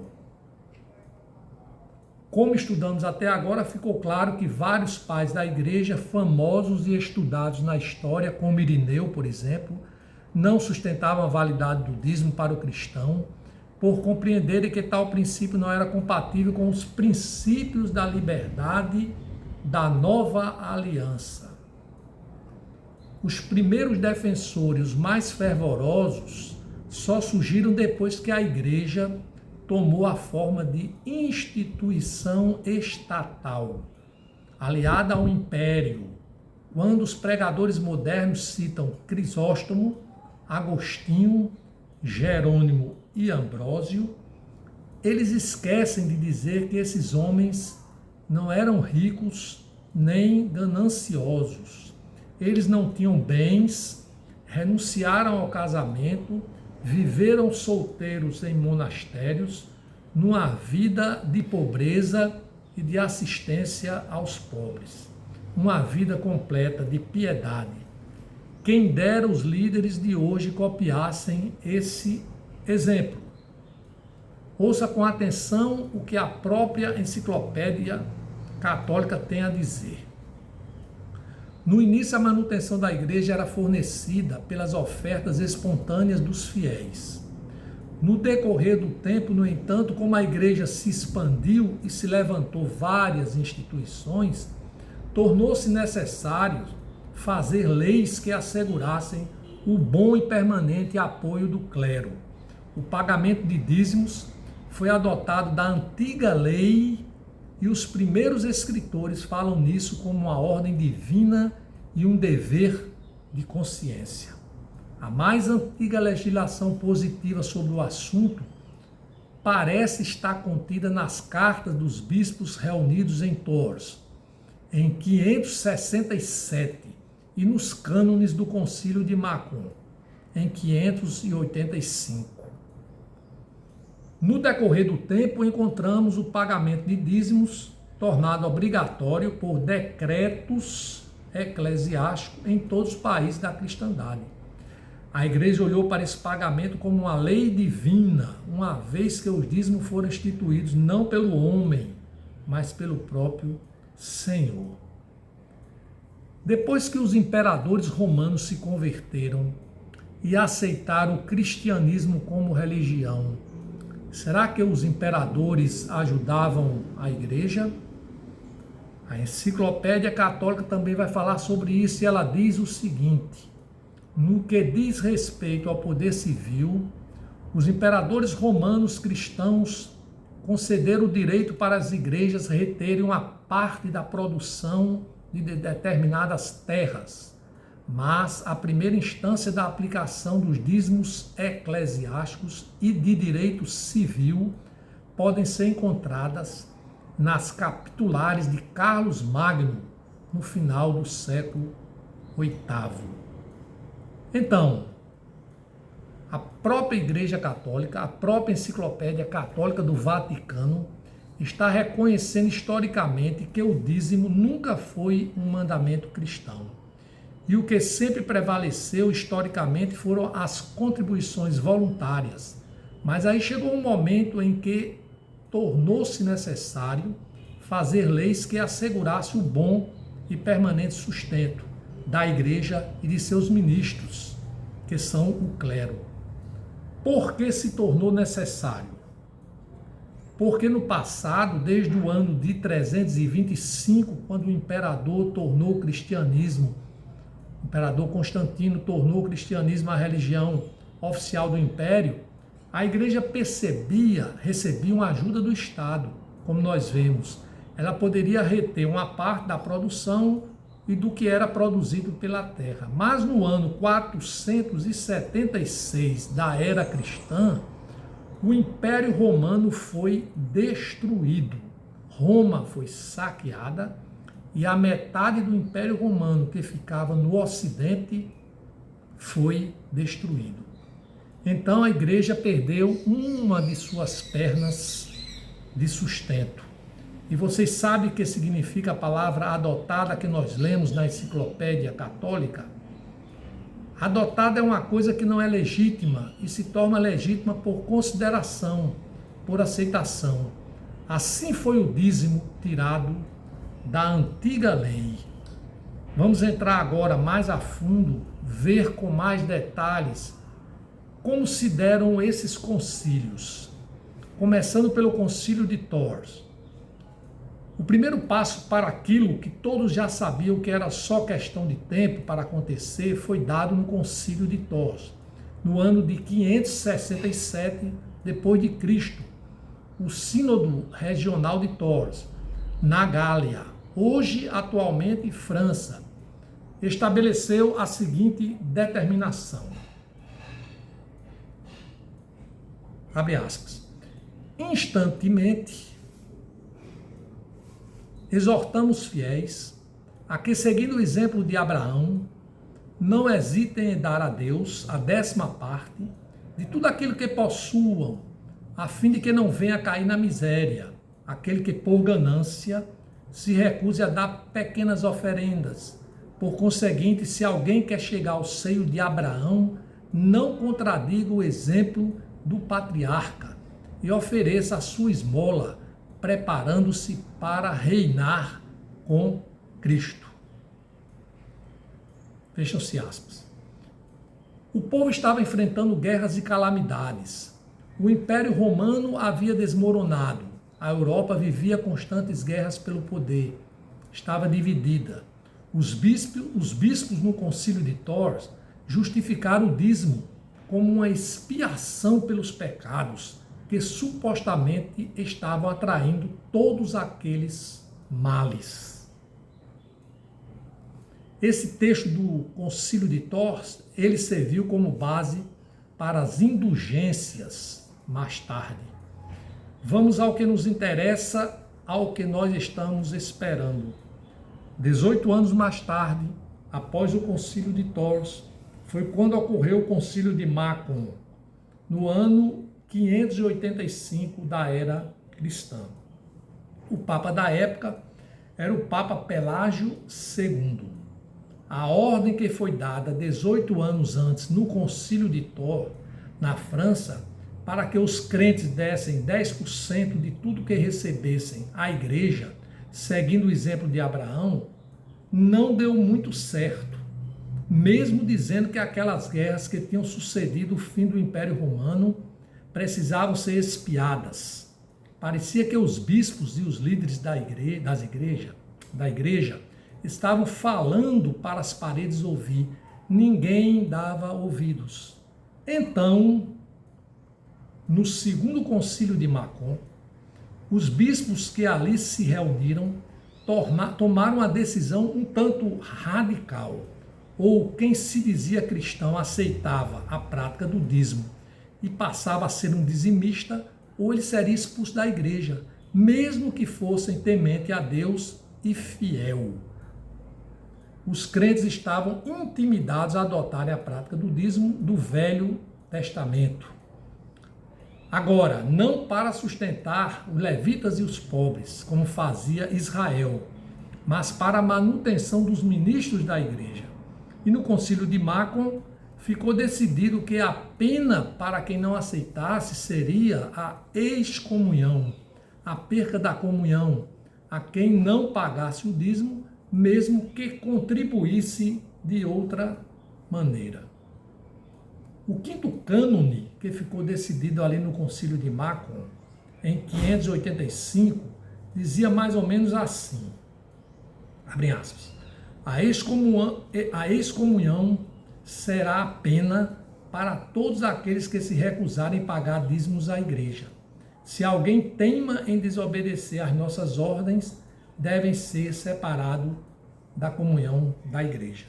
Como estudamos até agora, ficou claro que vários pais da igreja, famosos e estudados na história, como Irineu, por exemplo, não sustentavam a validade do dízimo para o cristão, por compreenderem que tal princípio não era compatível com os princípios da liberdade da nova aliança. Os primeiros defensores, os mais fervorosos, só surgiram depois que a igreja tomou a forma de instituição estatal, aliada ao império. Quando os pregadores modernos citam Crisóstomo, Agostinho, Jerônimo e Ambrósio, eles esquecem de dizer que esses homens não eram ricos nem gananciosos. Eles não tinham bens, renunciaram ao casamento, viveram solteiros em monastérios, numa vida de pobreza e de assistência aos pobres. Uma vida completa de piedade. Quem dera os líderes de hoje copiassem esse exemplo. Ouça com atenção o que a própria enciclopédia católica tem a dizer. No início, a manutenção da igreja era fornecida pelas ofertas espontâneas dos fiéis. No decorrer do tempo, no entanto, como a igreja se expandiu e se levantou várias instituições, tornou-se necessário fazer leis que assegurassem o bom e permanente apoio do clero. O pagamento de dízimos foi adotado da antiga lei e os primeiros escritores falam nisso como uma ordem divina e um dever de consciência. A mais antiga legislação positiva sobre o assunto parece estar contida nas cartas dos bispos reunidos em Tours, em 567, e nos cânones do Concílio de Macon, em 585. No decorrer do tempo, encontramos o pagamento de dízimos tornado obrigatório por decretos eclesiásticos em todos os países da cristandade. A igreja olhou para esse pagamento como uma lei divina, uma vez que os dízimos foram instituídos não pelo homem, mas pelo próprio Senhor. Depois que os imperadores romanos se converteram e aceitaram o cristianismo como religião, será que os imperadores ajudavam a igreja? A Enciclopédia Católica também vai falar sobre isso e ela diz o seguinte: no que diz respeito ao poder civil, os imperadores romanos cristãos concederam o direito para as igrejas reterem uma parte da produção de determinadas terras, mas a primeira instância da aplicação dos dízimos eclesiásticos e de direito civil podem ser encontradas nas capitulares de Carlos Magno, no final do século VIII. Então, a própria Igreja Católica, a própria Enciclopédia Católica do Vaticano, está reconhecendo historicamente que o dízimo nunca foi um mandamento cristão. E o que sempre prevaleceu historicamente foram as contribuições voluntárias. Mas aí chegou um momento em que tornou-se necessário fazer leis que assegurassem o bom e permanente sustento da igreja e de seus ministros, que são o clero. Por que se tornou necessário? Porque no passado, desde o ano de 325, quando o imperador tornou o cristianismo, o imperador Constantino tornou o cristianismo a religião oficial do império, a igreja recebia uma ajuda do Estado, como nós vemos. Ela poderia reter uma parte da produção e do que era produzido pela terra. Mas no ano 476 da era cristã, o Império Romano foi destruído. Roma foi saqueada e a metade do Império Romano que ficava no Ocidente foi destruído. Então a igreja perdeu uma de suas pernas de sustento. E vocês sabem o que significa a palavra adotada que nós lemos na Enciclopédia Católica? Adotada é uma coisa que não é legítima e se torna legítima por consideração, por aceitação. Assim foi o dízimo tirado da antiga lei. Vamos entrar agora mais a fundo, ver com mais detalhes como se deram esses concílios. Começando pelo concílio de Tours. O primeiro passo para aquilo que todos já sabiam que era só questão de tempo para acontecer foi dado no concílio de Tours, no ano de 567 depois de Cristo. O sínodo regional de Tours, na Gália, hoje atualmente França, estabeleceu a seguinte determinação. Abre aspas. Instantemente, exortamos fiéis a que, seguindo o exemplo de Abraão, não hesitem em dar a Deus a 10ª parte de tudo aquilo que possuam, a fim de que não venha a cair na miséria aquele que, por ganância, se recuse a dar pequenas oferendas. Por conseguinte, se alguém quer chegar ao seio de Abraão, não contradiga o exemplo do patriarca e ofereça a sua esmola, preparando-se para reinar com Cristo. Fecham-se aspas. O povo estava enfrentando guerras e calamidades. O Império Romano havia desmoronado. A Europa vivia constantes guerras pelo poder. Estava dividida. Os bispos no Concílio de Tours justificaram o dízimo como uma expiação pelos pecados que supostamente estavam atraindo todos aqueles males. Esse texto do Concílio de Tours, ele serviu como base para as indulgências mais tarde. Vamos ao que nos interessa, ao que nós estamos esperando. 18 anos mais tarde, após o Concílio de Tours, foi quando ocorreu o Concílio de Macon, no ano 585 da era cristã. O Papa da época era o Papa Pelágio II. A ordem que foi dada 18 anos antes no Concílio de Tours, na França, para que os crentes dessem 10% de tudo que recebessem à igreja, seguindo o exemplo de Abraão, não deu muito certo, mesmo dizendo que aquelas guerras que tinham sucedido o fim do Império Romano precisavam ser expiadas. Parecia que os bispos e os líderes da igreja estavam falando para as paredes ouvir, ninguém dava ouvidos. Então, no segundo concílio de Macon, os bispos que ali se reuniram tomaram uma decisão um tanto radical, ou quem se dizia cristão aceitava a prática do dízimo e passava a ser um dizimista, ou ele seria expulso da igreja, mesmo que fossem temente a Deus e fiel. Os crentes estavam intimidados a adotarem a prática do dízimo do Velho Testamento. Agora, não para sustentar os levitas e os pobres, como fazia Israel, mas para a manutenção dos ministros da igreja. E no Concílio de Macon ficou decidido que a pena para quem não aceitasse seria a excomunhão, a perca da comunhão, a quem não pagasse o dízimo, mesmo que contribuísse de outra maneira. O quinto cânone, que ficou decidido ali no Concílio de Macon, em 585, dizia mais ou menos assim, abre aspas, a excomunhão será a pena para todos aqueles que se recusarem a pagar dízimos à igreja. Se alguém teima em desobedecer às nossas ordens, devem ser separados da comunhão da igreja.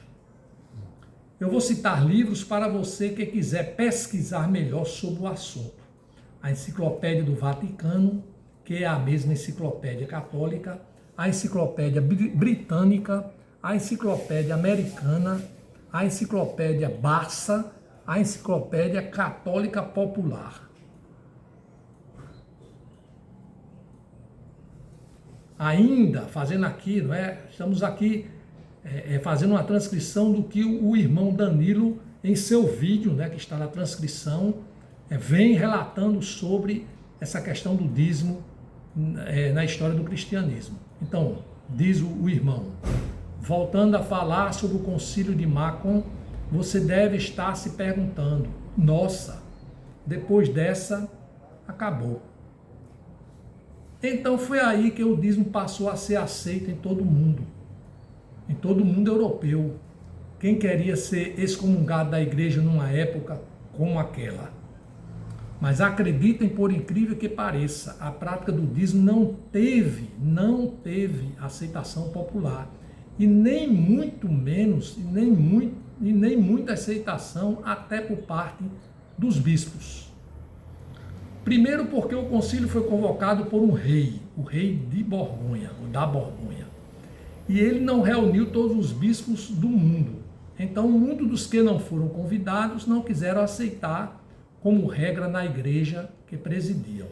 Eu vou citar livros para você que quiser pesquisar melhor sobre o assunto. A Enciclopédia do Vaticano, que é a mesma Enciclopédia Católica, a Enciclopédia Britânica, a Enciclopédia Americana, a Enciclopédia Barça, a Enciclopédia Católica Popular. Ainda, fazendo aqui, não é? Estamos aqui fazendo uma transcrição do que o irmão Danilo, em seu vídeo, né, que está na transcrição, vem relatando sobre essa questão do dízimo na história do cristianismo. Então, diz o irmão, voltando a falar sobre o Concílio de Macon, você deve estar se perguntando, nossa, depois dessa, acabou. Então foi aí que o dízimo passou a ser aceito em todo o mundo europeu. Quem queria ser excomungado da igreja numa época como aquela. Mas acreditem, por incrível que pareça, a prática do dízimo não teve aceitação popular. E nem muito menos, e nem muita aceitação até por parte dos bispos. Primeiro porque o concílio foi convocado por um rei, o rei de Borgonha, ou da Borgonha. E ele não reuniu todos os bispos do mundo. Então, muitos dos que não foram convidados não quiseram aceitar como regra na igreja que presidiam.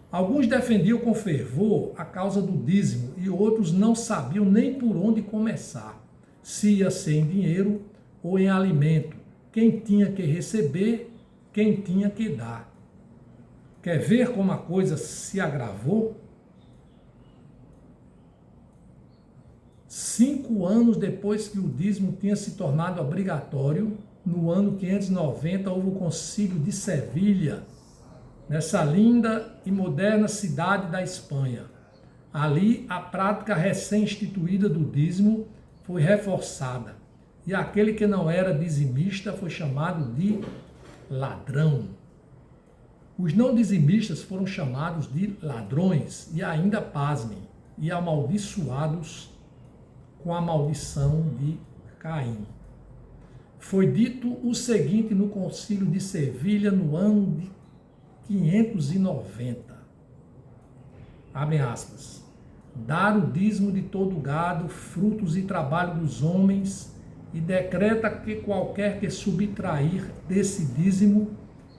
Alguns defendiam com fervor a causa do dízimo e outros não sabiam nem por onde começar, se ia ser em dinheiro ou em alimento, quem tinha que receber, quem tinha que dar. Quer ver como a coisa se agravou? 5 anos depois que o dízimo tinha se tornado obrigatório, no ano 590 houve o Concílio de Sevilha, nessa linda e moderna cidade da Espanha. Ali, a prática recém-instituída do dízimo foi reforçada, e aquele que não era dizimista foi chamado de ladrão. Os não dizimistas foram chamados de ladrões e ainda, pasmem, e amaldiçoados com a maldição de Caim. Foi dito o seguinte no concílio de Sevilha no ano de 590. Abrem aspas. Dar o dízimo de todo o gado, frutos e trabalho dos homens, e decreta que qualquer que subtrair desse dízimo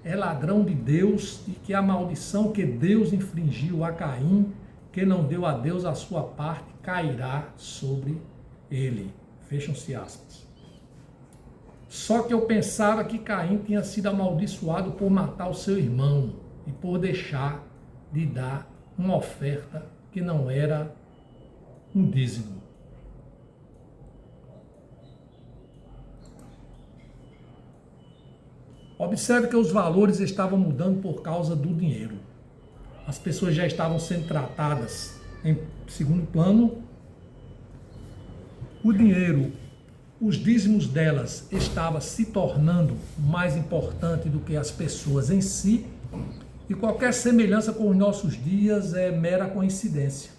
é ladrão de Deus, e que a maldição que Deus infligiu a Caim, que não deu a Deus a sua parte, cairá sobre ele. Fecham-se aspas. Só que eu pensava que Caim tinha sido amaldiçoado por matar o seu irmão e por deixar de dar uma oferta que não era um dízimo. Observe que os valores estavam mudando por causa do dinheiro. As pessoas já estavam sendo tratadas em segundo plano. O dinheiro, os dízimos delas estavam se tornando mais importante do que as pessoas em si. E qualquer semelhança com os nossos dias é mera coincidência.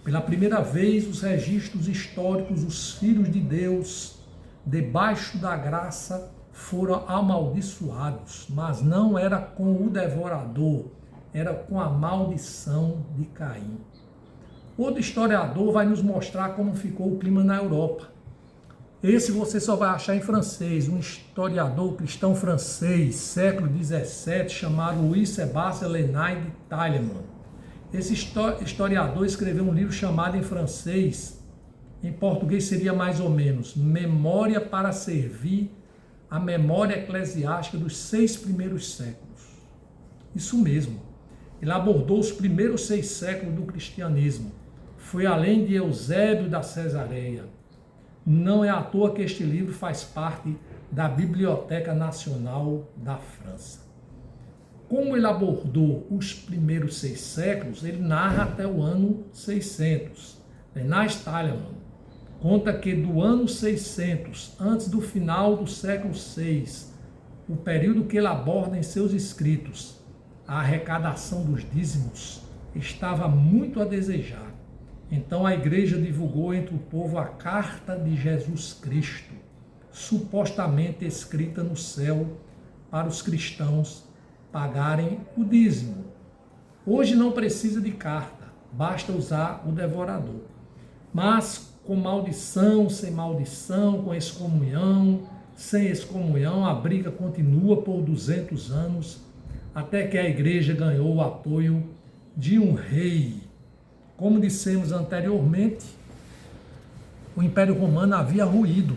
Pela primeira vez, os registros históricos, os filhos de Deus, debaixo da graça, foram amaldiçoados, mas não era com o devorador, era com a maldição de Caim. Outro historiador vai nos mostrar como ficou o clima na Europa. Esse você só vai achar em francês, um historiador cristão francês, século XVII, chamado Louis Sébastien Lenain de Talleyrand. Esse historiador escreveu um livro chamado em francês, em português seria mais ou menos, Memória para servir a memória eclesiástica dos 6 primeiros séculos. Isso mesmo, ele abordou os primeiros 6 séculos do cristianismo. Foi além de Eusébio da Cesareia. Não é à toa que este livro faz parte da Biblioteca Nacional da França. Como ele abordou os primeiros 6 séculos, ele narra até o ano 600. Lenain Talleyrand conta que do ano 600, antes do final do século VI, o período que ele aborda em seus escritos, a arrecadação dos dízimos estava muito a desejar. Então a igreja divulgou entre o povo a carta de Jesus Cristo, supostamente escrita no céu para os cristãos pagarem o dízimo. Hoje não precisa de carta, basta usar o devorador. Mas com maldição, sem maldição, com excomunhão, sem excomunhão, a briga continua por 200 anos, até que a igreja ganhou o apoio de um rei. Como dissemos anteriormente, o Império Romano havia ruído.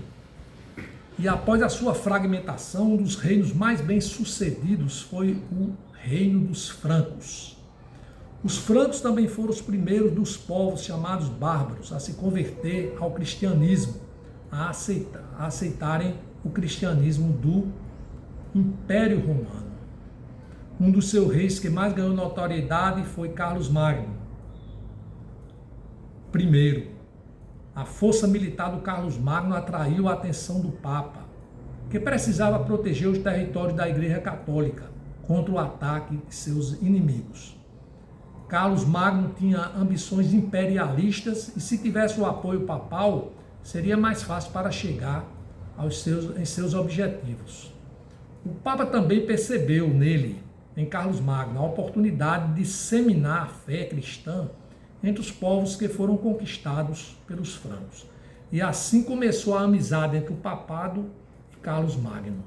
E após a sua fragmentação, um dos reinos mais bem-sucedidos foi o reino dos francos. Os francos também foram os primeiros dos povos chamados bárbaros a se converter ao cristianismo, a aceitarem o cristianismo do Império Romano. Um dos seus reis que mais ganhou notoriedade foi Carlos Magno. Primeiro, a força militar do Carlos Magno atraiu a atenção do Papa, que precisava proteger os territórios da Igreja Católica contra o ataque de seus inimigos. Carlos Magno tinha ambições imperialistas e, se tivesse o apoio papal, seria mais fácil para chegar em seus objetivos. O Papa também percebeu nele, em Carlos Magno, a oportunidade de disseminar a fé cristã entre os povos que foram conquistados pelos francos. E assim começou a amizade entre o papado e Carlos Magno.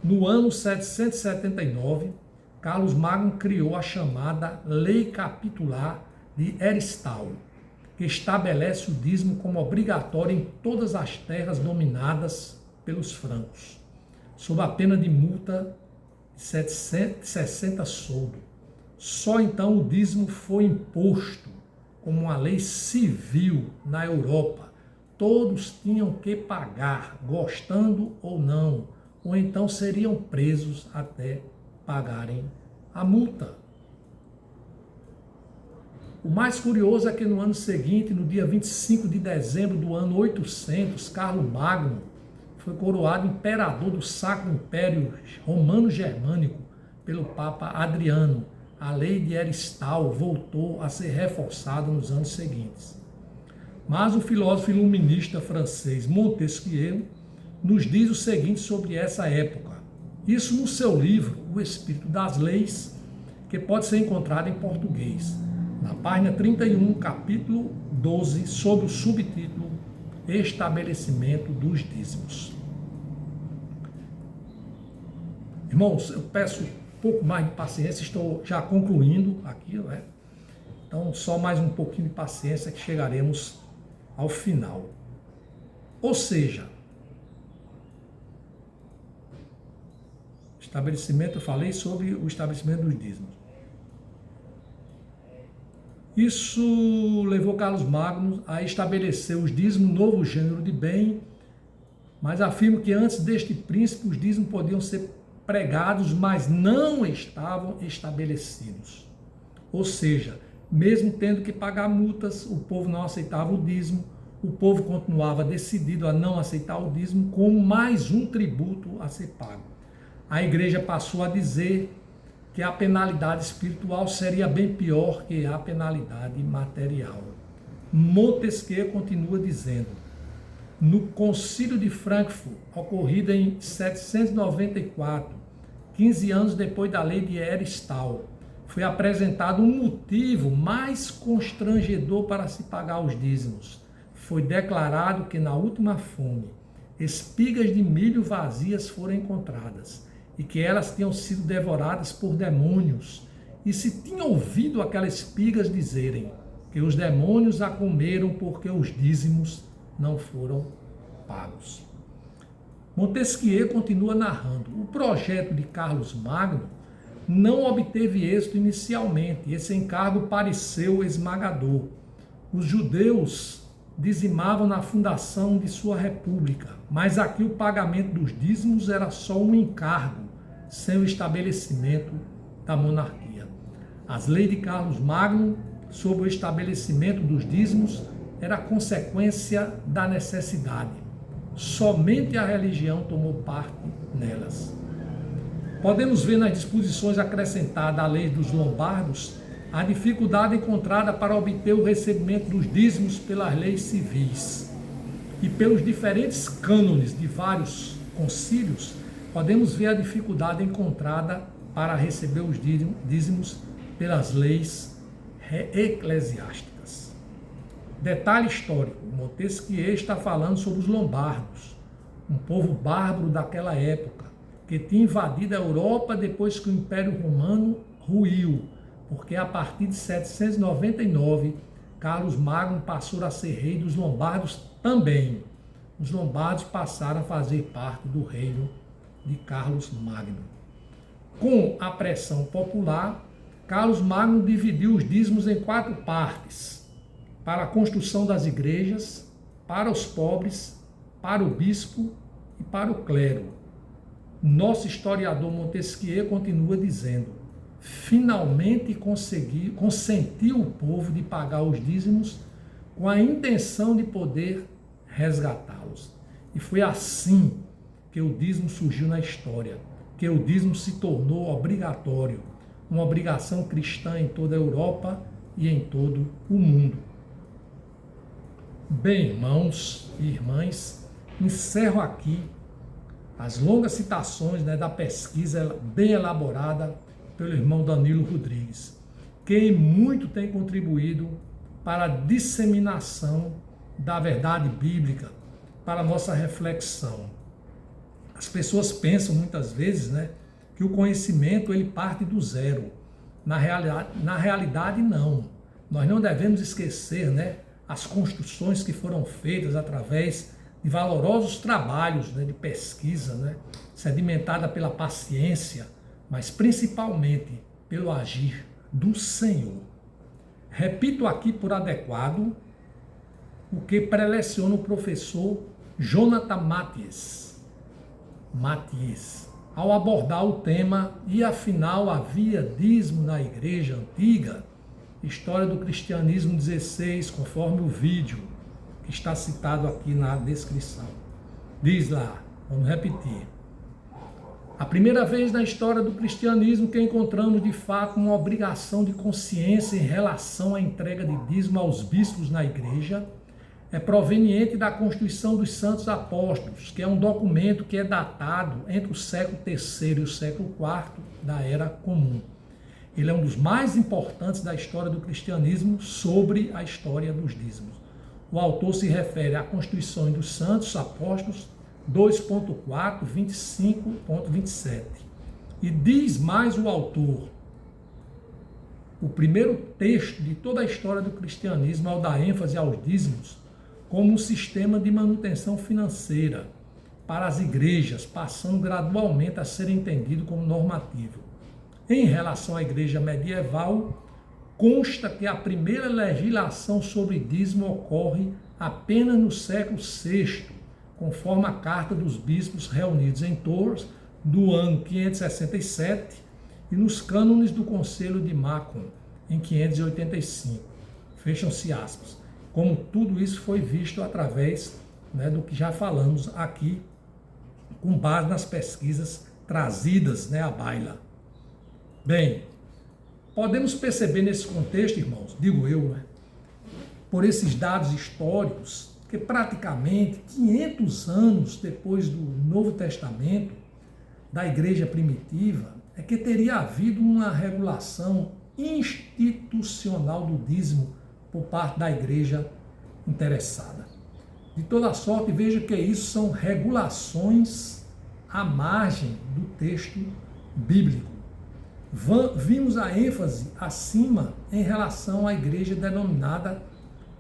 No ano 779, Carlos Magno criou a chamada Lei Capitular de Heristal, que estabelece o dízimo como obrigatório em todas as terras dominadas pelos francos, sob a pena de multa de 60 soldos. Só então o dízimo foi imposto como uma lei civil na Europa. Todos tinham que pagar, gostando ou não, ou então seriam presos até pagarem a multa. O mais curioso é que no ano seguinte, no dia 25 de dezembro do ano 800, Carlos Magno foi coroado imperador do Sacro Império Romano-Germânico pelo Papa Adriano. A lei de Heristal voltou a ser reforçada nos anos seguintes. Mas o filósofo iluminista francês Montesquieu nos diz o seguinte sobre essa época. Isso no seu livro, O Espírito das Leis, que pode ser encontrado em português. Na página 31, capítulo 12, sob o subtítulo Estabelecimento dos dízimos. Irmãos, eu peço um pouco mais de paciência, estou já concluindo aqui, né? Então, só mais um pouquinho de paciência que chegaremos ao final. Ou seja, estabelecimento, eu falei sobre o estabelecimento dos dízimos. Isso levou Carlos Magno a estabelecer os dízimos, novo gênero de bem, mas afirma que antes deste princípio os dízimos podiam ser pregados, mas não estavam estabelecidos. Ou seja, mesmo tendo que pagar multas, o povo não aceitava o dízimo, o povo continuava decidido a não aceitar o dízimo como mais um tributo a ser pago. A igreja passou a dizer que a penalidade espiritual seria bem pior que a penalidade material. Montesquieu continua dizendo, no Concílio de Frankfurt, ocorrido em 794, 15 anos depois da lei de Heristal, foi apresentado um motivo mais constrangedor para se pagar os dízimos. Foi declarado que na última fome, espigas de milho vazias foram encontradas, e que elas tinham sido devoradas por demônios, e se tinha ouvido aquelas espigas dizerem que os demônios a comeram porque os dízimos não foram pagos. Montesquieu continua narrando, o projeto de Carlos Magno não obteve êxito inicialmente, esse encargo pareceu esmagador. Os judeus dizimavam na fundação de sua república, mas aqui o pagamento dos dízimos era só um encargo, sem o estabelecimento da monarquia. As leis de Carlos Magno sobre o estabelecimento dos dízimos era consequência da necessidade. Somente a religião tomou parte nelas. Podemos ver nas disposições acrescentadas à lei dos lombardos a dificuldade encontrada para obter o recebimento dos dízimos pelas leis civis. E pelos diferentes cânones de vários concílios, podemos ver a dificuldade encontrada para receber os dízimos pelas leis eclesiásticas. Detalhe histórico, Montesquieu está falando sobre os lombardos, um povo bárbaro daquela época, que tinha invadido a Europa depois que o Império Romano ruiu, porque a partir de 799, Carlos Magno passou a ser rei dos lombardos também. Os lombardos passaram a fazer parte do reino de Carlos Magno. Com a pressão popular, Carlos Magno dividiu os dízimos em 4 partes, para a construção das igrejas, para os pobres, para o bispo e para o clero. Nosso historiador Montesquieu continua dizendo, finalmente consentiu o povo de pagar os dízimos com a intenção de poder resgatá-los. E foi assim que o dízimo surgiu na história, que o dízimo se tornou obrigatório, uma obrigação cristã em toda a Europa e em todo o mundo. Bem, irmãos e irmãs, encerro aqui as longas citações da pesquisa bem elaborada pelo irmão Danilo Rodrigues, que muito tem contribuído para a disseminação da verdade bíblica, para a nossa reflexão. As pessoas pensam muitas vezes, que o conhecimento ele parte do zero. Na realidade, não. Nós não devemos esquecer, as construções que foram feitas através de valorosos trabalhos de pesquisa, sedimentada pela paciência, mas principalmente pelo agir do Senhor. Repito aqui por adequado o que preleciona o professor Jonathan Mathies, ao abordar o tema "E afinal havia dízimo na igreja antiga?", História do Cristianismo 16, conforme o vídeo que está citado aqui na descrição. Diz lá, vamos repetir. A primeira vez na história do cristianismo que encontramos de fato uma obrigação de consciência em relação à entrega de dízimo aos bispos na igreja é proveniente da Constituição dos Santos Apóstolos, que é um documento que é datado entre o século III e o século IV da Era Comum. Ele é um dos mais importantes da história do cristianismo sobre a história dos dízimos. O autor se refere à Constituição dos Santos Apóstolos 2.4, 25.27. E diz mais o autor: o primeiro texto de toda a história do cristianismo ao dar ênfase aos dízimos como um sistema de manutenção financeira para as igrejas, passando gradualmente a ser entendido como normativo. Em relação à igreja medieval, consta que a primeira legislação sobre dízimo ocorre apenas no século VI, conforme a Carta dos Bispos reunidos em Tours, do ano 567, e nos cânones do Conselho de Macon, em 585. Fecham-se aspas. Como tudo isso foi visto através, do que já falamos aqui, com base nas pesquisas trazidas, à baila. Bem, podemos perceber nesse contexto, irmãos, digo eu, por esses dados históricos, que praticamente 500 anos depois do Novo Testamento, da igreja primitiva, é que teria havido uma regulação institucional do dízimo por parte da igreja interessada. De toda sorte, veja que isso são regulações à margem do texto bíblico. Vimos a ênfase acima em relação à igreja denominada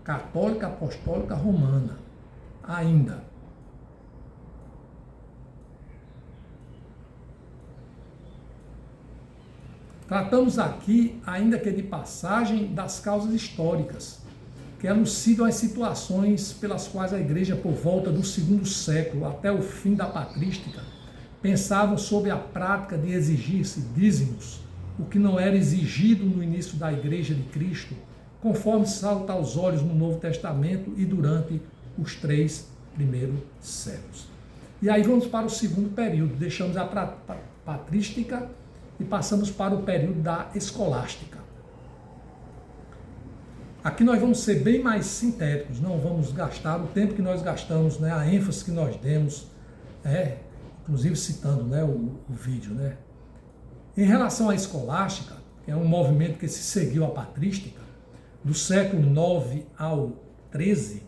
Católica Apostólica Romana. Ainda. Tratamos aqui, ainda que de passagem, das causas históricas, que elucidam as situações pelas quais a igreja, por volta do segundo século até o fim da patrística, pensavam sobre a prática de exigir-se dízimos, o que não era exigido no início da igreja de Cristo, conforme salta aos olhos no Novo Testamento e durante os 3 primeiros séculos. E aí vamos para o segundo período, deixamos a patrística e passamos para o período da escolástica. Aqui nós vamos ser bem mais sintéticos, não vamos gastar o tempo que nós gastamos, a ênfase que nós demos, inclusive citando o vídeo. Em relação à escolástica, que é um movimento que se seguiu à patrística, do século IX ao XIII,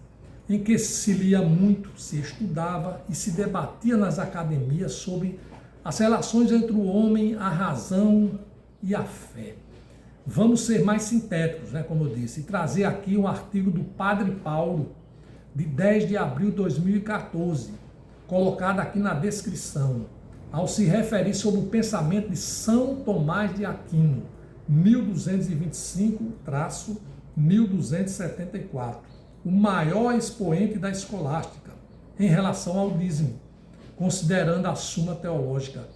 em que se lia muito, se estudava e se debatia nas academias sobre as relações entre o homem, a razão e a fé. Vamos ser mais sintéticos, como eu disse, e trazer aqui um artigo do Padre Paulo, de 10 de abril de 2014, colocado aqui na descrição, ao se referir sobre o pensamento de São Tomás de Aquino, 1225-1274, o maior expoente da escolástica em relação ao dízimo, considerando a Suma Teológica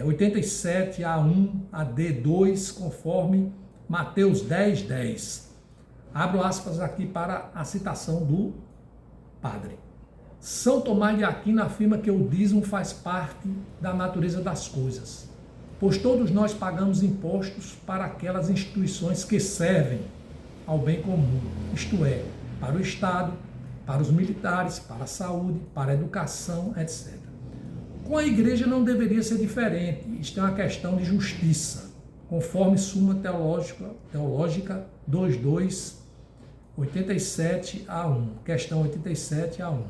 87 A1 a D2, conforme Mateus 10:10. Abro aspas aqui para a citação do padre. São Tomás de Aquino afirma que o dízimo faz parte da natureza das coisas, pois todos nós pagamos impostos para aquelas instituições que servem ao bem comum, isto é, para o Estado, para os militares, para a saúde, para a educação, etc. Com a igreja não deveria ser diferente, isto é uma questão de justiça, conforme Suma Teológica 22, 87 a 1, questão 87 a 1.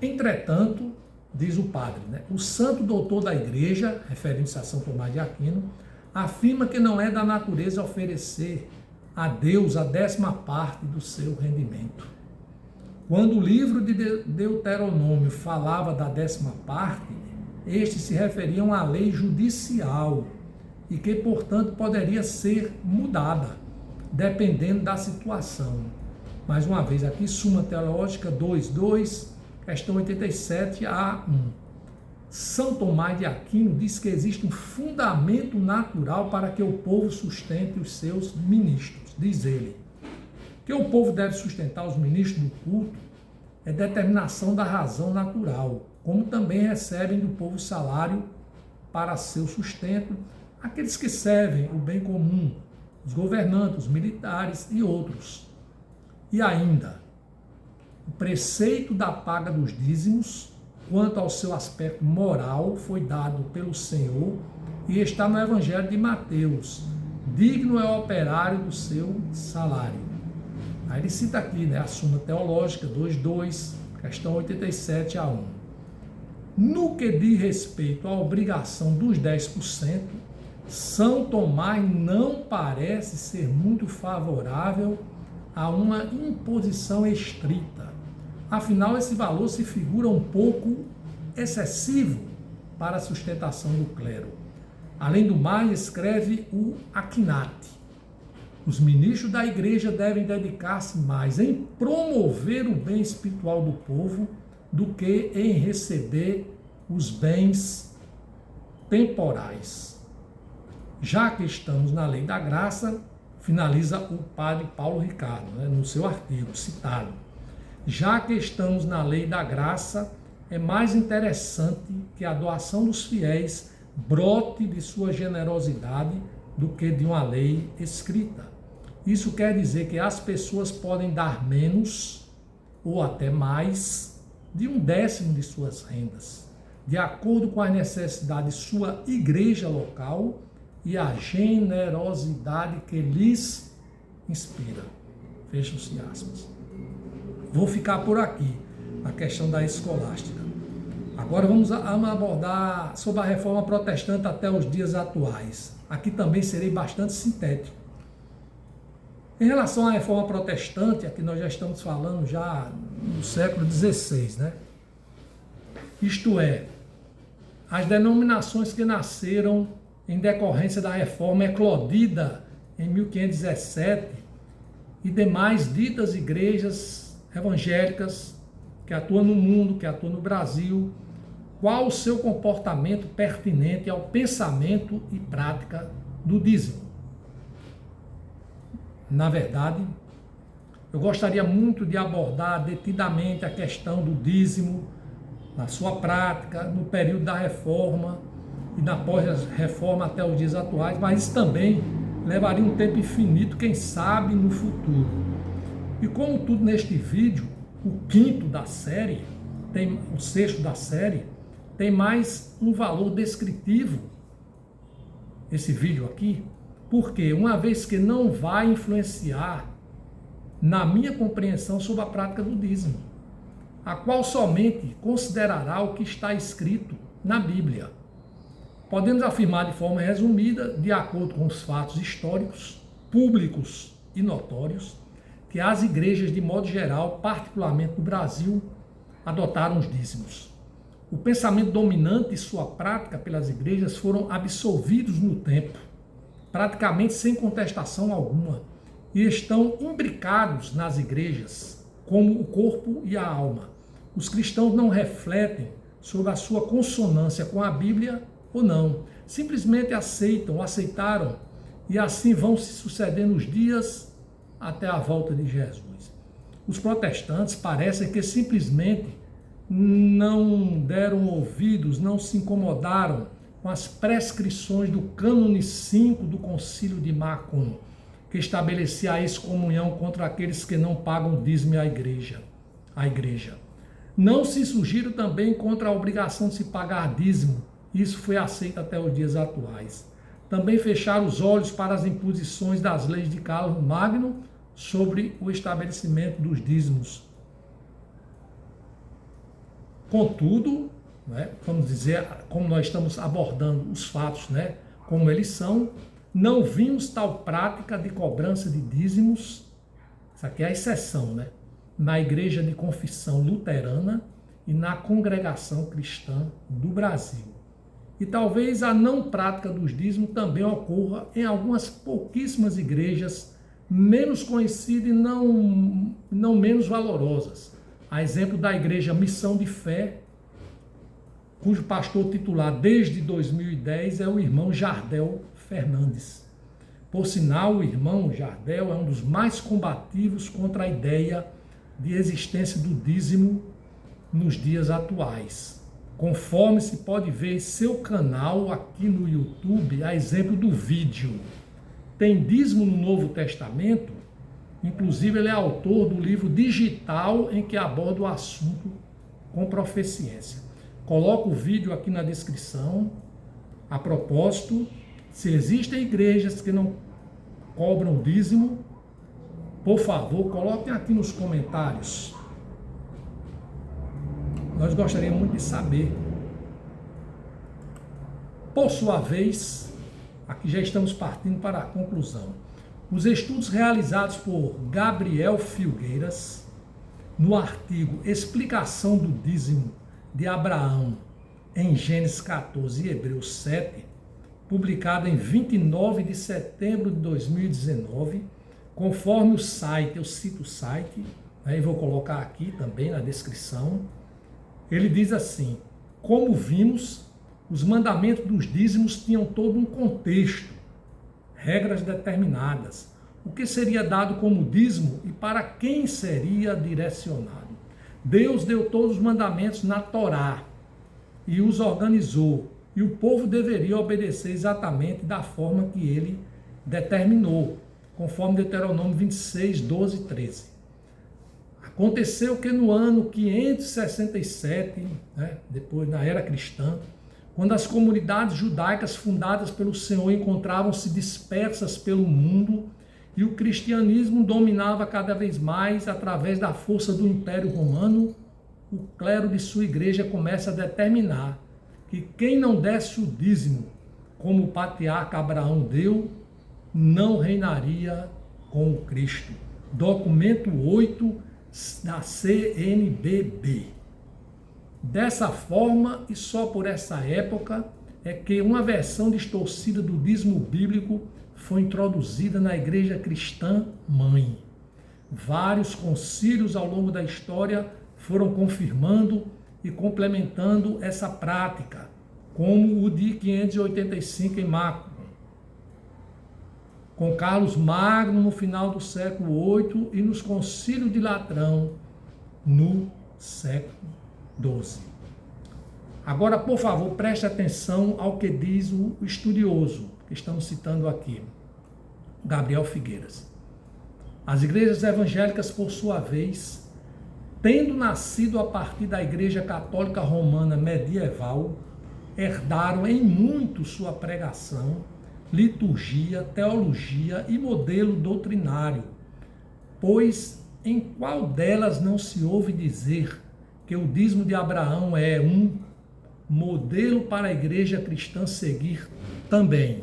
Entretanto, diz o padre, o santo doutor da igreja, referindo-se a São Tomás de Aquino, afirma que não é da natureza oferecer a Deus a 10ª parte do seu rendimento. Quando o livro de Deuteronômio falava da 10ª parte, este se referia a uma lei judicial e que, portanto, poderia ser mudada, dependendo da situação. Mais uma vez, aqui, Suma Teológica 2.2, questão 87A1. São Tomás de Aquino diz que existe um fundamento natural para que o povo sustente os seus ministros. Diz ele que o povo deve sustentar os ministros do culto é determinação da razão natural, como também recebem do povo salário para seu sustento aqueles que servem o bem comum, os governantes, os militares e outros. E ainda, o preceito da paga dos dízimos, quanto ao seu aspecto moral, foi dado pelo Senhor e está no Evangelho de Mateus. Digno é o operário do seu salário. Aí ele cita aqui, a Súmula Teológica 2.2, questão 87A1. No que diz respeito à obrigação dos 10%, São Tomás não parece ser muito favorável a uma imposição estrita. Afinal, esse valor se figura um pouco excessivo para a sustentação do clero. Além do mais, escreve o Aquinate: os ministros da igreja devem dedicar-se mais em promover o bem espiritual do povo do que em receber os bens temporais. Já que estamos na lei da graça, finaliza o padre Paulo Ricardo, no seu artigo citado. Já que estamos na lei da graça, é mais interessante que a doação dos fiéis brote de sua generosidade do que de uma lei escrita. Isso quer dizer que as pessoas podem dar menos ou até mais de 1/10 de suas rendas, de acordo com a necessidade de sua igreja local e a generosidade que lhes inspira. Fecha-se aspas. Vou ficar por aqui, na questão da escolástica. Agora vamos abordar sobre a reforma protestante até os dias atuais. Aqui também serei bastante sintético. Em relação à reforma protestante, aqui nós já estamos falando já no século XVI, Isto é, as denominações que nasceram em decorrência da reforma eclodida em 1517 e demais ditas igrejas evangélicas que atuam no mundo, que atuam no Brasil, qual o seu comportamento pertinente ao pensamento e prática do dízimo. Na verdade, eu gostaria muito de abordar detidamente a questão do dízimo na sua prática, no período da reforma e na pós-reforma até os dias atuais, mas isso também levaria um tempo infinito, quem sabe no futuro. E como tudo neste vídeo, o quinto da série, o sexto da série, tem mais um valor descritivo, esse vídeo aqui, porque uma vez que não vai influenciar na minha compreensão sobre a prática do dízimo, a qual somente considerará o que está escrito na Bíblia. Podemos afirmar de forma resumida, de acordo com os fatos históricos, públicos e notórios, que as igrejas, de modo geral, particularmente no Brasil, adotaram os dízimos. O pensamento dominante e sua prática pelas igrejas foram absolvidos no tempo, praticamente sem contestação alguma, e estão imbricados nas igrejas, como o corpo e a alma. Os cristãos não refletem sobre a sua consonância com a Bíblia ou não, simplesmente aceitaram, e assim vão se sucedendo os dias até a volta de Jesus. Os protestantes parecem que simplesmente não deram ouvidos, não se incomodaram com as prescrições do cânone 5 do Concílio de Macon, que estabelecia a excomunhão contra aqueles que não pagam dízimo à igreja. Não se surgiram também contra a obrigação de se pagar dízimo. Isso foi aceito até os dias atuais. Também fecharam os olhos para as imposições das leis de Carlos Magno sobre o estabelecimento dos dízimos. Contudo, vamos dizer, como nós estamos abordando os fatos, como eles são, não vimos tal prática de cobrança de dízimos, isso aqui é a exceção, na Igreja de Confissão Luterana e na Congregação Cristã do Brasil. E talvez a não prática dos dízimos também ocorra em algumas pouquíssimas igrejas menos conhecidas e não menos valorosas. A exemplo da igreja Missão de Fé, cujo pastor titular desde 2010 é o irmão Jardel Fernandes. Por sinal, o irmão Jardel é um dos mais combativos contra a ideia de existência do dízimo nos dias atuais. Conforme se pode ver em seu canal aqui no YouTube, a exemplo do vídeo Tem Dízimo no Novo Testamento? Inclusive, ele é autor do livro digital em que aborda o assunto com proficiência. Coloco o vídeo aqui na descrição. A propósito, se existem igrejas que não cobram dízimo, por favor, coloquem aqui nos comentários. Nós gostaríamos muito de saber. Por sua vez, aqui já estamos partindo para a conclusão. Os estudos realizados por Gabriel Filgueiras, no artigo Explicação do Dízimo de Abraão em Gênesis 14 e Hebreus 7, publicado em 29 de setembro de 2019, conforme o site, eu cito o site, aí vou colocar aqui também na descrição, ele diz assim: como vimos, os mandamentos dos dízimos tinham todo um contexto, regras determinadas, o que seria dado como dízimo e para quem seria direcionado. Deus deu todos os mandamentos na Torá e os organizou, e o povo deveria obedecer exatamente da forma que ele determinou, conforme Deuteronômio 26, 12 e 13. Aconteceu que no ano 567, depois na era cristã, quando as comunidades judaicas fundadas pelo Senhor encontravam-se dispersas pelo mundo e o cristianismo dominava cada vez mais através da força do Império Romano, o clero de sua igreja começa a determinar que quem não desse o dízimo, como o patriarca Abraão deu, não reinaria com o Cristo. Documento 8 da CNBB. Dessa forma, e só por essa época, é que uma versão distorcida do dízimo bíblico foi introduzida na igreja cristã mãe. Vários concílios ao longo da história foram confirmando e complementando essa prática, como o de 585 em Macro, com Carlos Magno no final do século VIII e nos concílios de Latrão no século XII. Agora, por favor, preste atenção ao que diz o estudioso, que estamos citando aqui, Gabriel Filgueiras. As igrejas evangélicas, por sua vez, tendo nascido a partir da Igreja Católica Romana medieval, herdaram em muito sua pregação, liturgia, teologia e modelo doutrinário, pois em qual delas não se ouve dizer que o dízimo de Abraão é um modelo para a igreja cristã seguir também.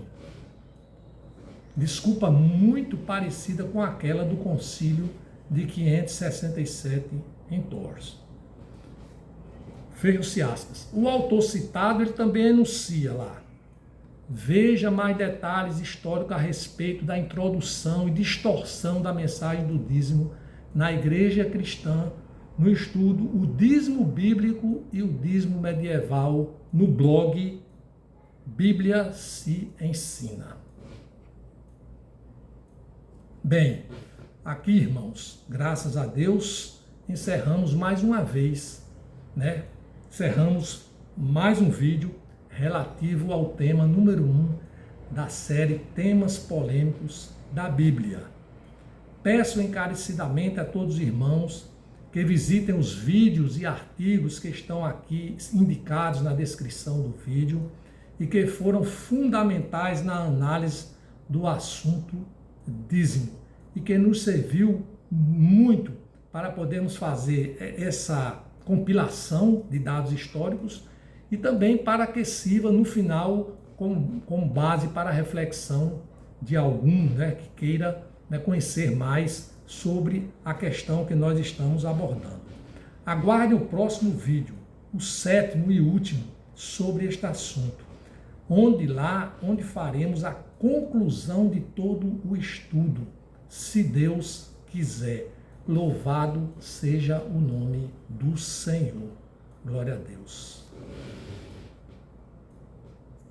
Desculpa muito parecida com aquela do concílio de 567 em Tours. Fecha-se aspas. O autor citado, ele também enuncia lá: veja mais detalhes históricos a respeito da introdução e distorção da mensagem do dízimo na igreja cristã, no estudo O Dízimo Bíblico e o Dízimo Medieval, no blog Bíblia se Ensina. Bem, aqui, irmãos, graças a Deus, encerramos mais uma vez, Encerramos mais um vídeo relativo ao tema número 1 da série Temas Polêmicos da Bíblia. Peço encarecidamente a todos os irmãos que visitem os vídeos e artigos que estão aqui indicados na descrição do vídeo e que foram fundamentais na análise do assunto dízimo e que nos serviu muito para podermos fazer essa compilação de dados históricos e também para que sirva no final como base para a reflexão de algum que queira conhecer mais sobre a questão que nós estamos abordando. Aguarde o próximo vídeo, o 7º e último, sobre este assunto, onde faremos a conclusão de todo o estudo, se Deus quiser. Louvado seja o nome do Senhor. Glória a Deus.